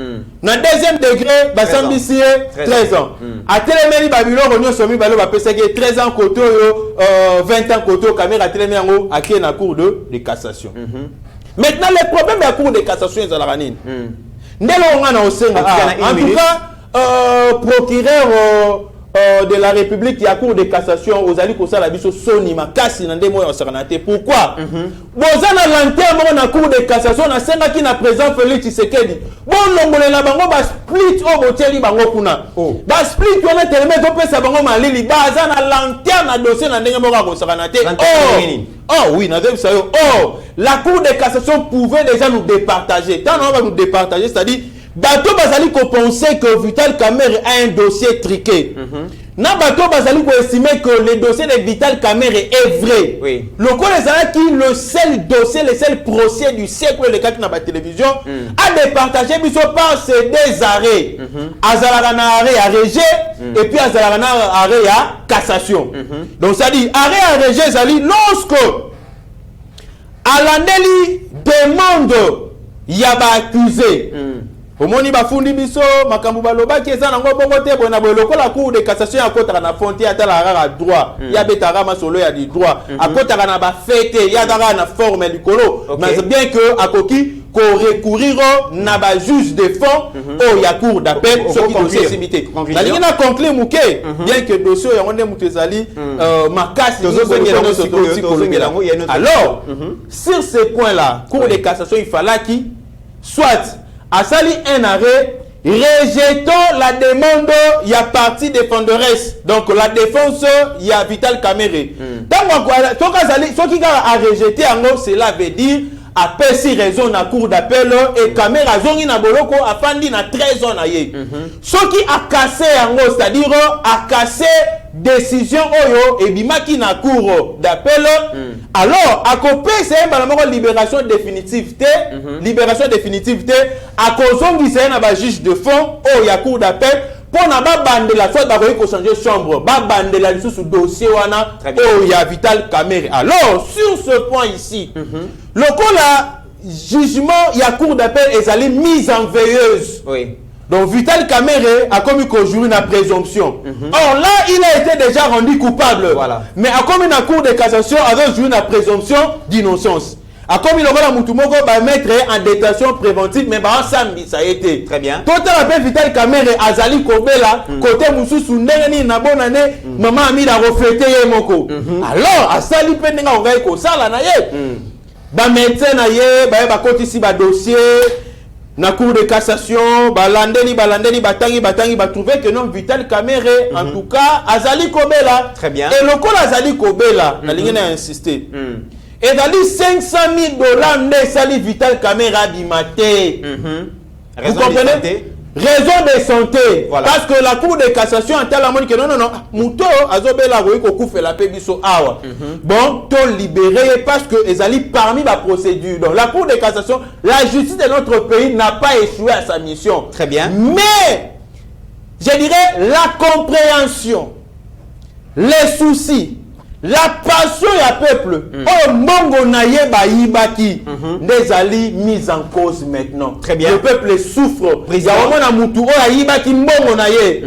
Na deuxième degré basambi sié 13 ans. A téléméri babylon onyo somi balo ba peseke 13 ans koto 20 ans koto caméra téléméri ngo aké na cour de cassation. Maintenant, le problème de la Cour de cassation est à la ranine. En tout cas, procureur de la République qui a Cour de cassation aux alliés pour ça la biso soni makasi na ndemo ya saranate. Pourquoi? Bozana lanterne na Cour de cassation na senga qui na président Félix Tshisekedi. Bon longole la bango ba split o boteli bango kuna. Ba split on a tellement to pesa bango malili bazana lanterne na dossier na ndenge mo ka saranate. Oh oui, la Cour de cassation pouvait déjà nous départager. Tant on va nous départager, c'est-à-dire, bateau bazali ko penser que Vital Kamerhe a un dossier triqué. Na bateau bazali ko estimer que le dossier de Vital Kamerhe est vrai. Oui. Le coup qui le seul dossier, le seul procès du siècle, le cas qui n'a pas de télévision, a départagé biso par ces deux arrêts. Azalarana arrêt à Régé et puis Azalarana arrêt à cassation. Donc ça dit arrêt à Régé, ça dit lorsque Alandeli demande yaba accusé. Omoni bafundi biso makambu baloba ki eza nango bongo te bona boloko la Cour de cassation akotaka na frontière atala rara droit ya betara masolo ya di droit akotaka na ba fête ya dara na forme likolo mais bien que akoki ko recourir na ba juge de fond au ya cour d'appel ce qui dossier simité la ligne na conclure muke bien que dossier ya onde mutezali makasi alors sur ce point là Cour de cassation il fallait qui soit Asali un arrêt, rejetons la demande, il y a partie défenderesse. Donc la défense, il y a Vital Kamerhe. Donc, ce qui a rejeté en gros, cela veut dire à si raison na cour d'appel et Kamerhe a zongi na boloko a fandi na 13 ans na ye. Ce qui a cassé en gros, c'est-à-dire a cassé décision oyo et bimaki na cour d'appel. Alors à copé c'est une libération définitive libération définitive à kozongi c'est un juge de fond au ya cour d'appel pour na ba bande la soit d'avoir ko changer chambre ba bande la sous dossier wana au ya Vital Kamerhe. Alors sur ce point ici le coup là jugement ya cour d'appel est allé mise en veilleuse. Oui. Donc Vital Kamerhe a commis conjurer une présomption. Or là, il a été déjà rendu coupable. Voilà. Mais a commis une cour de cassation avec une présomption d'innocence. A commis le rôle Moutoumoko va mettre en détention préventive, mais bah samedi ça a été. Très bien. Total appel Vital Kamerhe Azali Kobela côté Moussou Nengani na bonne année maman a mis la refléter moko. Alors à Sali Penenga on va ko sala na ye. Ba médecin na ye ba côté ici ba dossier na cour de cassation balandeli batangi ba trouver que non Vital Kamerhe en tout cas Azali Kobela. Très bien. Et le col Azali Kobela na ligne a insisté. Et dans les $500,000 ne sali Vital Kamerhe abimate. Vous comprenez? Raison de santé. Voilà. Parce que la cour de cassation a tel amont que non muto azobela ko kufe la pebiso awa. Bon, to libéré parce que ezali parmi la procédure. Donc la cour de cassation, la justice de notre pays n'a pas échoué à sa mission. Très bien. Mais je dirais la compréhension, les soucis, la passion ya peuple oh mongo na ye ba yibaki des ali mise en cause maintenant. Très bien. Le peuple souffre. Ya omona mutu o yibaki mongo na ye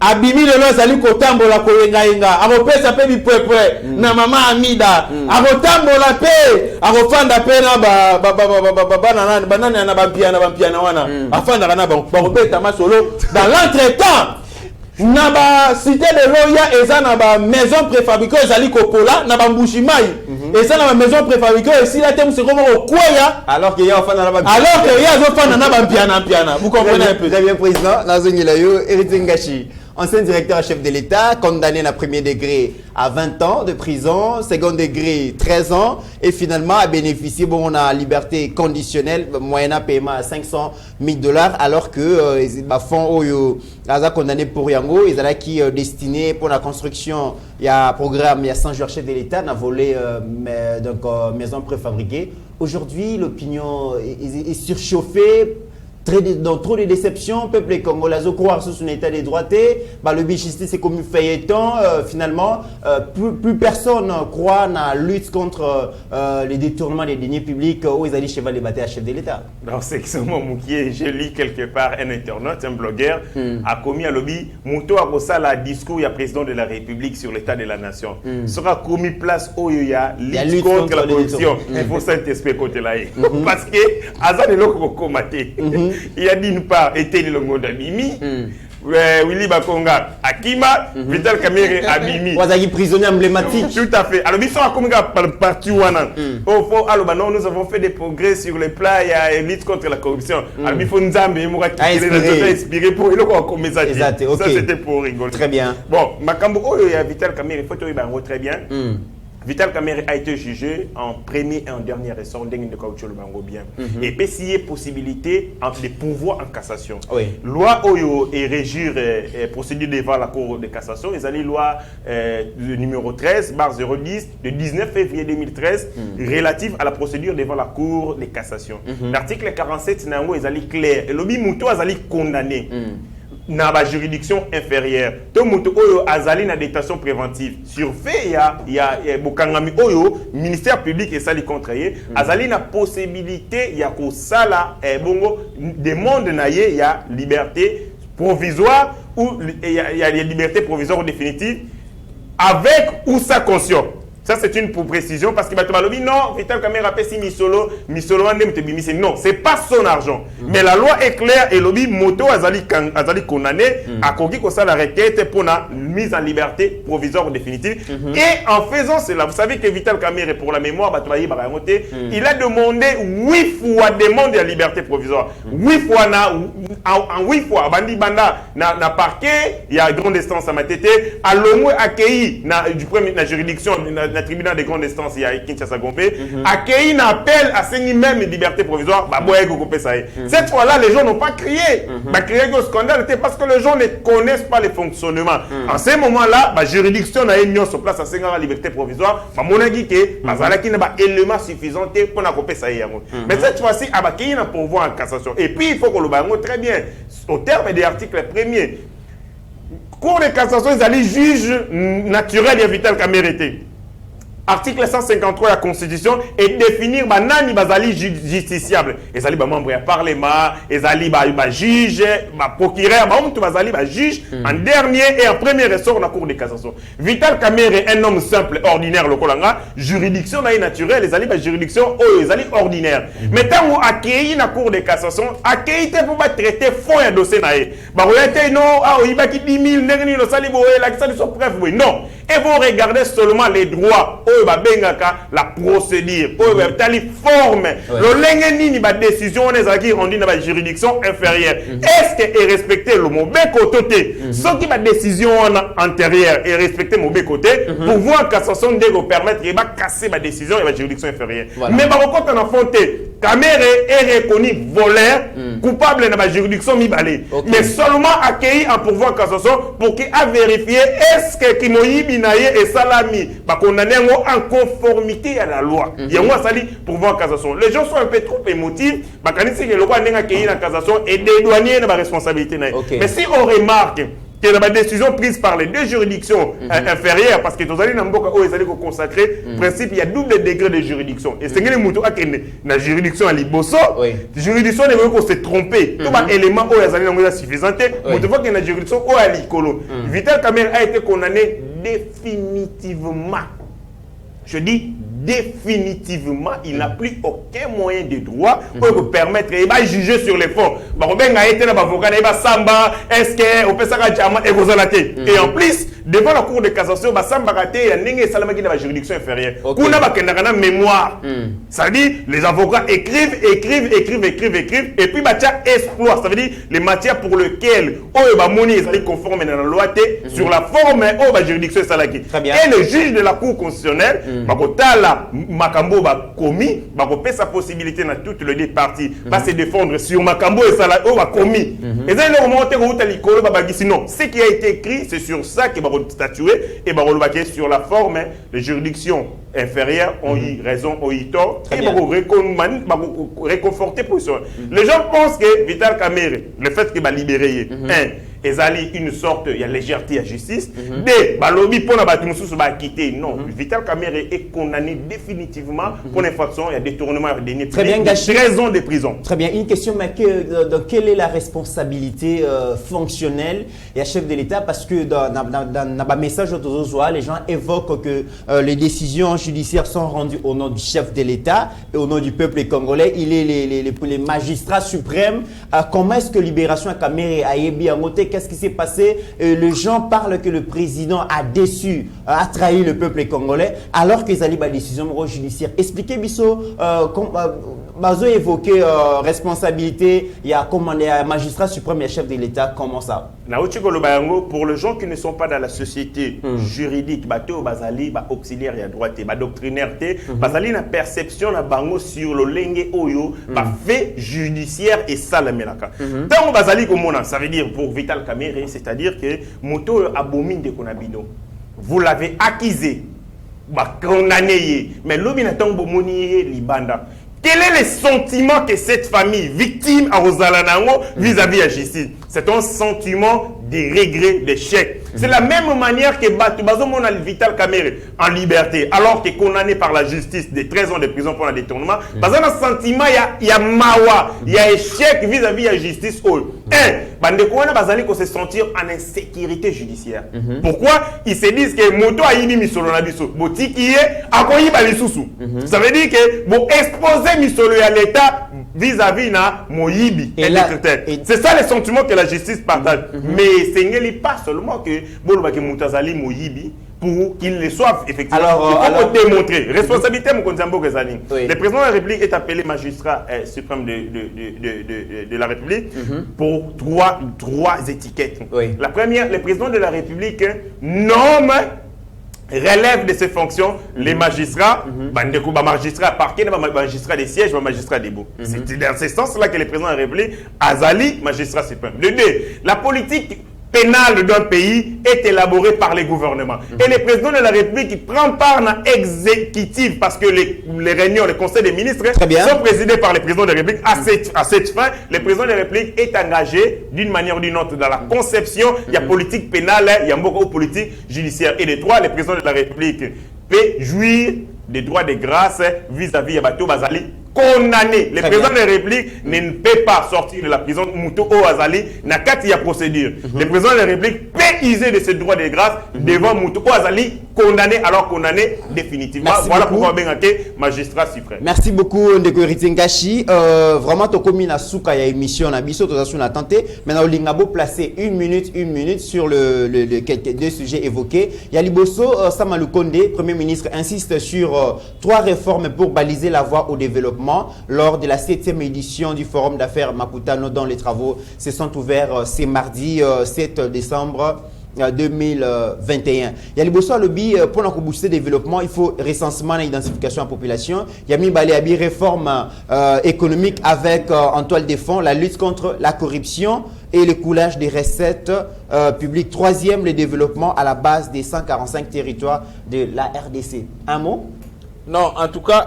abimi le no zali kotambola ko yenga akopesa pe bipwepwe na mama Amida akotambola pe akofanda pe na banana na bampiana wana afanda kana ba kopeta masolo dans l'entretemps Naba cité de Loya et ça naba maison préfabriquée ezali kopola naba Mbushimai et ça naba maison préfabriquée et si la thème c'est comment au Kwaya alors qu'il y a fan naba alors que ya zo fan naba piana vous comprenez un peu très bien président Nazongi Layo Eric Ngashi ancien directeur chef de l'État, condamné à premier degré à 20 ans de prison, second degré 13 ans, et finalement a bénéficié de la liberté conditionnelle, moyennant paiement à $500 000, alors que les fonds a condamné pour Yango, ils allaient qui destiné pour la construction, il y a un programme, il y a 100 jours chef de l'État, on a volé maison préfabriquée. Aujourd'hui, l'opinion est surchauffée. Dans trop de déceptions, peuple congolais croire sur son état de droité, le bichiste c'est comme un feuilleton, finalement, plus personne croit dans la lutte contre les détournements des deniers publics où ils allaient cheval débattre à chef de l'État. Dans section Moukié, j'ai lu quelque part un internaute, un blogueur, a commis un lobby, Mouto a reçu la discours, il y a président de la République sur l'état de la nation. Sera commis place où il y a lutte contre la corruption. Il faut s'intéresser côté là. Parce que, Azan est là pour commater. Il y a d'une part été le longo d'Abimi, Willy Bakonga, Akima, Vital Kamerhe, Abimi. Wazaki prisonnier emblématique. Tout à fait. Alors, ils sont à Kominga partout. Nous avons fait des progrès sur le plan, il y a une lutte contre la corruption. Alors, il faut nous inspirer pour ça, c'était pour rigoler. Très bien. Bon, Makambo, il y a Vital Kamerhe, il faut que très bien. Vital Kamerhe a été jugé en premier et en dernier ressort de Kaucho le Bango bien. Et puis s'il y a possibilité entre les pouvoirs en cassation. Oui. Loi Oyo et régir procédure devant la Cour de cassation. Ils allaient loi numéro 13/010 de 19 février 2013 relative à la procédure devant la Cour de cassation. L'article 47 nango ils allaient clair. Et l'obi Mouto ils allaient condamné. Dans la juridiction inférieure, tout le monde azali na détention préventive. Sur fait, il y a Bokangami Oyo, ministère public et sali contrarié, azali na possibilité, il y a ko sala bongo demande na il y a liberté provisoire ou il y a liberté provisoire ou définitive avec ou sa conscience. Ça, c'est une précision parce que non, Vital Kamerhe a payé Misolo, non, c'est pas son argent. Mais la loi est claire et lobby moto azali condamné à Kogi Kosa la requête pour la mise en liberté provisoire ou définitive. Et en faisant cela, vous savez que Vital Kamerhe, pour la mémoire, il a demandé 8 fois demande de la liberté provisoire. 8 fois, en 8 fois, Bandi Banda, na parquet, il y a grande instance à ma tête, à l'homme accueilli du premier la juridiction, le tribunal de grande instance, il y a Kinshasa Gombe, accueilli un appel à ce même liberté provisoire, cette fois-là, les gens n'ont pas crié. Crié que le scandale était parce que les gens ne connaissent pas le fonctionnement. En ce moment-là, la juridiction a mis sur place à ce la liberté provisoire, mon avis que qui n'a pas élément suffisant pour la couper ça. Mais cette fois-ci, il y a un pouvoir en cassation. Et puis, il faut que le baron très bien, au terme des articles premiers, Cour de cassation, ils allaient juge naturel et Vital Kamerhe. Article 153 de la Constitution et définir nani bazali justiciable. Ils allaient membre du Parlement, ils allaient juge, procureur, bazali juge en dernier et en premier ressort de la Cour de cassation. Vital Kamerhe, un homme simple, ordinaire, le Kolanga, juridiction naturelle, ils allaient juridiction ils allaient ordinaire. Mais tant qu'on accueilli la Cour de cassation, accueilli pour traiter fond et dossier naé. Non, il va qui 10 000, non. Et vous regardez seulement les droits. La procédure, la forme, le décision on dit dans la juridiction inférieure. Est-ce que est respecté le mauvais côté? Ce qui ma décision antérieure est respecté le mauvais côté, pouvoir cassation de permettre de casser ma décision et la juridiction inférieure. Mais par contre, on a fondé Kamerhe est reconnu voleur, coupable dans la juridiction mi-balé. Mais seulement accueilli en pouvoir cassation pour qu'il a vérifié est-ce que Kimoyi et Salami condamné en conformité à la loi. Il y a un sali pouvoir cassation. Les gens sont un peu trop émotifs. Le roi n'a accueilli la cassation et dédouaner la responsabilité. Mais si on remarque que la décision prise par les deux juridictions inférieures, parce que tous les allez consacrer principe, il y a double degré de juridiction. Et c'est que les moutons la juridiction à Liboso, la juridiction ne veut pas se tromper. Tout un élément où ils allaient suffisant. Mais tu vois qu'il y a une juridiction où à l'Icolo. Vital Kamerhe a été condamné définitivement. Je dis définitivement, il n'a plus aucun moyen de droit pour permettre, il va juger sur les fonds. Et en plus, devant la Cour de cassation, il y a une juridiction inférieure. On a une mémoire. Ça veut dire, les avocats écrivent, et puis exploit. Ça veut dire, les matières pour lesquelles on est conforme à la loi, sur la forme, la juridiction et le juge de la Cour constitutionnelle, Makambo va commis, va sa possibilité dans toutes les deux parties, va se défendre sur Makambo et ça va commis. Et ça, il sinon, ce qui a été écrit, c'est sur ça qu'il va statuer et va sur la forme, les juridictions inférieures ont eu raison, ont eu tort, et va réconforter pour ça. Les gens pensent que Vital Kamerhe, le fait qu'il va libérer, ezali une sorte il y a légèreté à justice de balobi pour na batu mususu ba quitter non Vital Kamerhe est condamné définitivement pour infraction il y a détournement de deniers publics 13 ans de prison. Très bien, une question, mais quelle est la responsabilité fonctionnelle et à chef de l'État, parce que dans le message de les gens évoquent que les décisions judiciaires sont rendues au nom du chef de l'État et au nom du peuple congolais. Il est les magistrats suprêmes. Comment est-ce que Libération Kamerhe a ébi à moté? Qu'est-ce qui s'est passé? Les gens parlent que le président a déçu, a trahi le peuple congolais, alors qu'ils allaient la décision judiciaire. Expliquez, Bisso, Bazo évoqué responsabilité, il y a commandé un magistrat suprême et chef de l'État, comment ça? Pour les gens qui ne sont pas dans la société juridique, bateau bazali ba auxiliaire et droite, ba doctrinaire bazali na perception na bango sur le lenge oyo ba fait judiciaire et ça la melaka. Tant bazali comme on ça veut dire pour Vital Kamerhe, c'est-à-dire que moto abomine de konabino. Vous l'avez accusé, ba condamné, mais l'obina tombo moni libanda. Quel est le sentiment que cette famille victime à Rosalanango vis-à-vis de la justice? C'est un sentiment de regret, d'échec. C'est la même manière que Bazomon Vital Kamerhe en liberté, alors qu'il est condamné par la justice de 13 ans de prison pour un détournement. Parce qu'il y a un sentiment, il y a mawa, il y a échec vis-à-vis de la justice. Bandekouana Bazali qu'on se sentir en insécurité judiciaire. Pourquoi? Ils se disent que Moto a yini misolo na biso, boti qui est akoyi balisusu. Ça veut dire que bon exposer misolo à l'État vis-à-vis na moyibi. C'est ça le sentiment que la justice partage. Mais ce n'est pas seulement que Bolobake Moutazali moyibi pour qu'il le soit effectivement. Alors démontrer. Responsabilité, mon Konzambo Gezani. Le président de la République est appelé magistrat suprême de la République pour trois étiquettes. La première, le président de la République nomme, relève de ses fonctions les magistrats, magistrats parquet, magistrats des sièges, magistrats des bouts. C'est dans ce sens-là que le président de la République, Azali, magistrat suprême. Le deux, la politique pénale d'un pays est élaborée par les gouvernements. Et le président de la République prend part dans l'exécutif parce que les réunions, les conseils des ministres sont présidés par le président de la République. À cette fin, le président de la République est engagé d'une manière ou d'une autre dans la conception. Il y a politique pénale, il y a beaucoup de politique judiciaire. Et les trois, le président de la République peut jouir des droits de grâce vis-à-vis de Bato Bazali condamné. Le président de la République ne peut pas sortir de la prison Mouto Azali n'a qu'à y a procédure. Le président de la République peut user de ses droits de grâce devant Mouto Azali condamné, alors condamné définitivement. Merci voilà beaucoup. Pourquoi on a magistrat suprême. Merci beaucoup Ndeko Ritingashi. Vraiment to komi na souka ya émission na biso to na tenté. Maintenant on lingabo placer une minute sur quelques deux sujets évoqués. Yaliboso Samalukonde, Premier ministre, insiste sur 3 réformes pour baliser la voie au développement lors de la 7e édition du Forum d'affaires Makutano, dont les travaux se sont ouverts ce mardi 7 décembre 2021. Il y a les besoins lobby pour booster le développement, il faut recensement et identification de la population. Il y a mis Baléabi réforme économique avec en toile de fond la lutte contre la corruption et le coulage des recettes publiques. 3e, le développement à la base des 145 territoires de la RDC. Un mot? Non, en tout cas,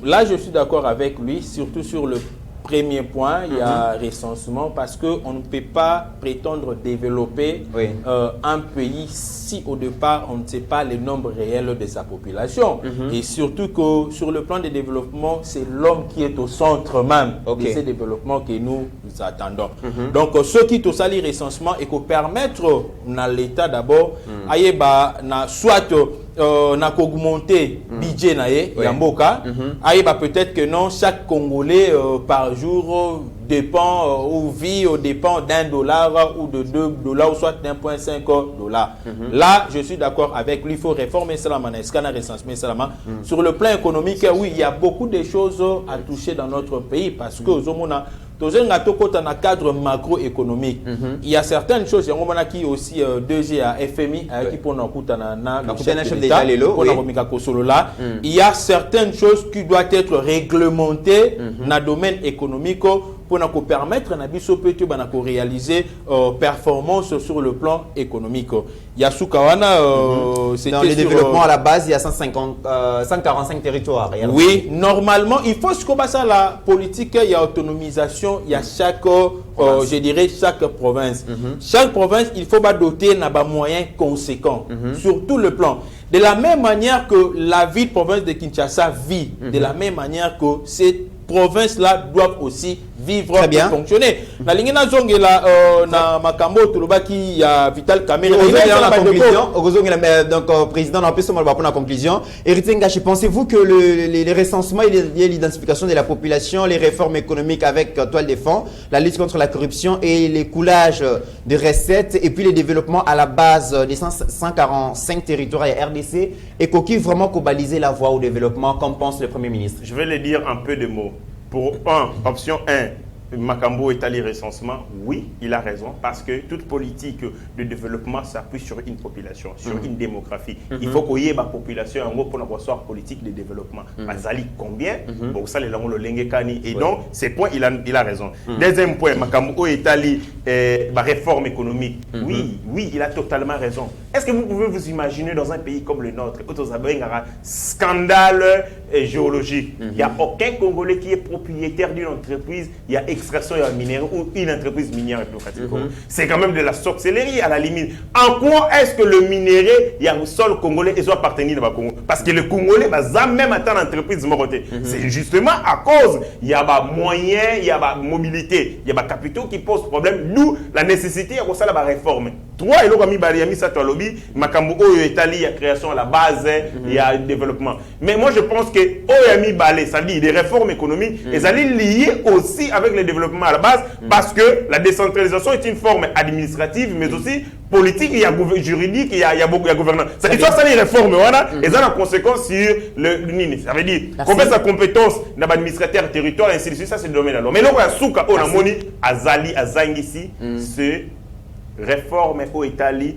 là je suis d'accord avec lui, surtout sur le premier point, il y a recensement, parce qu'on ne peut pas prétendre développer un pays si au départ on ne sait pas le nombre réel de sa population. Et surtout que sur le plan de développement, c'est l'homme qui est au centre même de ce développement que nous attendons. Donc ce qui est au sali recensement et que permettre à l'État d'abord, soit n'a augmenté budget naé Yamboka aïba peut-être que non chaque Congolais par jour dépend ou vit au dépend $1 ou de $2 ou soit $1.5. Là je suis d'accord avec lui, il faut réformer cela sur le plan économique. Oui, il y a beaucoup de choses à toucher dans notre pays parce que dans un cadre macroéconomique, il y a certaines choses qui aussi 2G à FMI qui pour il y a certaines choses qui doivent être réglementées dans le domaine économique pour nous permettre de réaliser performance sur le plan économique. Il y a dans le développement à la base, il y a 145 territoires. Oui, normalement, il faut que la politique, il y a autonomisation, il y a chaque, je dirais, chaque province. Chaque province, il faut doter d'un moyen conséquent sur tout le plan. De la même manière que la ville province de Kinshasa vit, de la même manière que cette provinces-là doivent aussi vivre et fonctionner. La ligne na makambo toloba qui ya Vital Kamerhe. Donc président n'a pas seulement la conclusion. Héritier Ngashi, pensez-vous que les recensements et l'identification de la population, les réformes économiques avec toile de fond, la lutte contre la corruption et les coulages de recettes et puis les développements à la base des 145 territoires et RDC et qui vraiment cobaliser la voie au développement comme pense le Premier ministre? Je vais le dire en peu de mots. Pour option 1, Makambo établit recensement, oui, il a raison, parce que toute politique de développement s'appuie sur une population, sur une démographie. Il faut qu'il y ait une population en gros pour avoir politique de développement. Mazali combien? Bon, ça, le Lengekani. Et donc, ces points, il a raison. Deuxième point, Makambo établit réforme économique. Oui, il a totalement raison. Est-ce que vous pouvez vous imaginer dans un pays comme le nôtre, où vous avez un scandale géologique, il n'y a aucun Congolais qui est propriétaire d'une entreprise, il y a extraction et minérale ou une entreprise minière. C'est quand même de la sorcellerie à la limite. En quoi est-ce que le minerai, il y a un sol congolais et soit appartenir au Congo? Parce que le Congolais va même attendre l'entreprise morotée. C'est justement à cause, il y a des moyens, il y a des mobilités, il y a des capitaux qui posent problème. Nous, la nécessité, il y a ça la réforme. Trois, et il y a ça lobby, Makambo, il y a création à la base, il y a développement. Mais moi, je pense que Oyami Balé, ça dit des réformes économiques, et ça est lié aussi avec le développement à la base, parce que la décentralisation est une forme administrative, mais aussi politique, il y a juridique, il y a beaucoup de gouvernance. Ça dit ça, les réformes, voilà, et ça a une conséquence sur le NINI. Ça veut dire, combien sa compétence dans l'administrateur territoire, et ainsi de suite, ça c'est le domaine alors. Mais là, il y a Souka, on a moni, Azali, Azangisi, c'est réforme au Italie,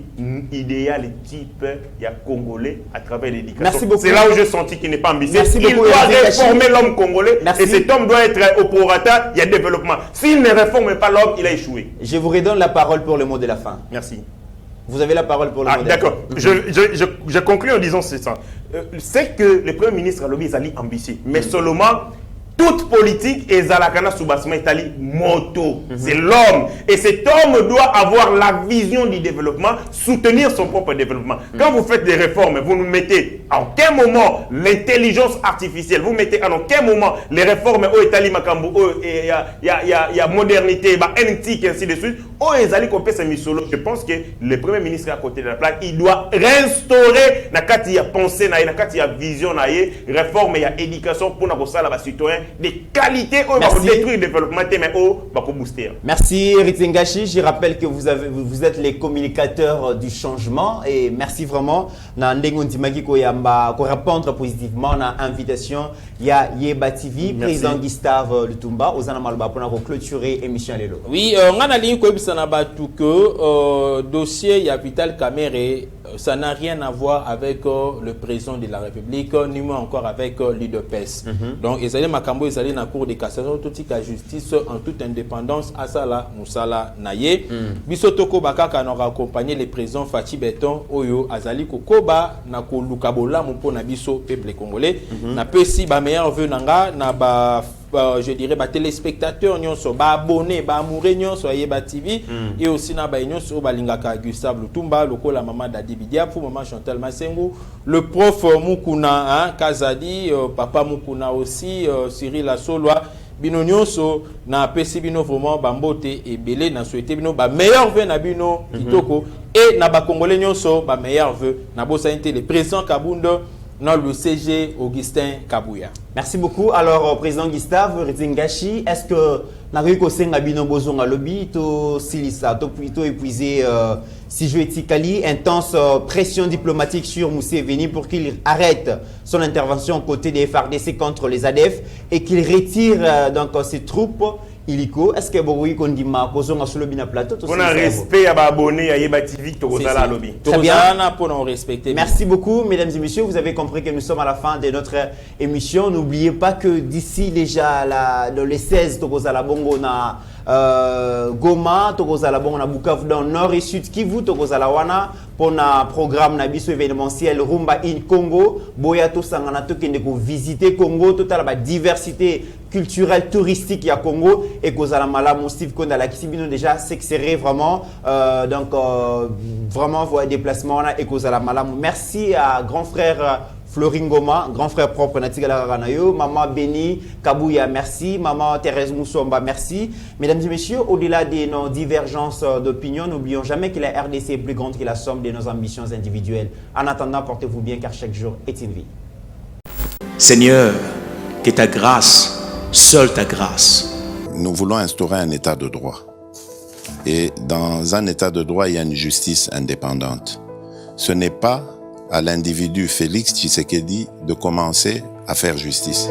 idéal type, il y a Congolais à travers l'éducation. C'est là où j'ai senti qu'il n'est pas ambitieux. Il doit réformer l'homme congolais et cet homme doit être au prorata, il y a développement. S'il ne réforme pas l'homme, il a échoué. Je vous redonne la parole pour le mot de la fin. Merci. Vous avez la parole pour le mot de la fin. D'accord. Je conclue en disant c'est ça. C'est que le Premier ministre a lobby est ambitieux, mais seulement toute politique est Zalakana Soubasma Italie moto. C'est l'homme. Et cet homme doit avoir la vision du développement, soutenir son propre développement. Quand vous faites des réformes, vous ne mettez en aucun moment l'intelligence artificielle. Vous mettez en aucun moment les réformes au Italie Makambo, il y a modernité, NTIC et ainsi de suite. Je pense que le Premier ministre à côté de la plaque, il doit restaurer la pensée, la vision, réforme, il y a éducation pour nos citoyens. Des qualités pour détruire le développement, mais pour booster. Merci Héritier Ngashi. Je rappelle que vous êtes les communicateurs du changement et merci vraiment pour répondre positivement à l'invitation. Il y a Yeba TV, président Gustave Lutumba, aux Anamalba pour clôturer l'émission Lelo. Oui, on a ligne que dossier il y a Vital Kamerhe, ça n'a rien à voir avec le président de la République, ni moins encore avec l'UDPS. Donc, ils allaient Makambo, ils allaient dans la cour de cassation, tout la justice en toute indépendance, Asala Moussala Naye. Bisotoko Bakaka n'aura accompagné les présidents Fachi Beton, Oyo, Azali Kokoba, Nako Lukabola, Moupo Nabiso, peuple congolais. Na Pesi, ba meilleur vœu nanga, na ba je dirais téléspectateurs nyonso ba abonnés ba amoureux nyonso Yeba TV et aussi na ba nyonso balingaka Gustave Lutumba lokola maman Dadi Bidia pour maman Chantal Masengo, le prof Mukuna Kazadi, papa Mukuna aussi, Cyril Asolwa, bino nyonso na pesi bino vraiment bambote ebele na souhaiter bino ba meilleur vœu na bino kitoko et na ba congolais nyonso ba meilleur vœu na bosa le président Kabundo dans le CG Augustin Kabouya. Merci beaucoup. Alors, président Gustave Ritzingashi, est-ce que Nariko Senga Bino Bozonga Lobby, to Silisa, to épuisé si je Tikali, intense pression diplomatique sur Museveni pour qu'il arrête son intervention aux côtés des FARDC contre les ADF et qu'il retire donc ses troupes illico. Est-ce que vous kondima kozonga sur le bina plateau? On a respect à abonné à Yeba TV Togozala Lobby. Très bien. Pour nous respecter. Merci beaucoup, mesdames et messieurs. Vous avez compris que nous sommes à la fin de notre émission. N'oubliez pas que d'ici déjà dans les 16 Togozala Bongo na Goma, Togozala Bongo na Bukavu dans Nord et Sud Kivu, Togozala Wana pour un programme na biso événementiel Rumba in Congo. Boyato Sangana Tokende ko visiter Congo, toute la diversité culturelle touristique ya Congo et Kozala Malamu Steve Konda la Kisibino déjà s'excérer vraiment vraiment voie déplacement là et Kozala Malamu. Merci à grand frère Floringoma, grand frère propre Natigala Ranayo, maman Beni Kabouya, merci, maman Thérèse Moussomba, merci. Mesdames et messieurs, au-delà de nos divergences d'opinion, n'oublions jamais que la RDC est plus grande que la somme de nos ambitions individuelles. En attendant, portez-vous bien car chaque jour est une vie. Seigneur, que ta grâce, seule ta grâce. Nous voulons instaurer un état de droit. Et dans un état de droit, il y a une justice indépendante. Ce n'est pas à l'individu Félix Tshisekedi de commencer à faire justice.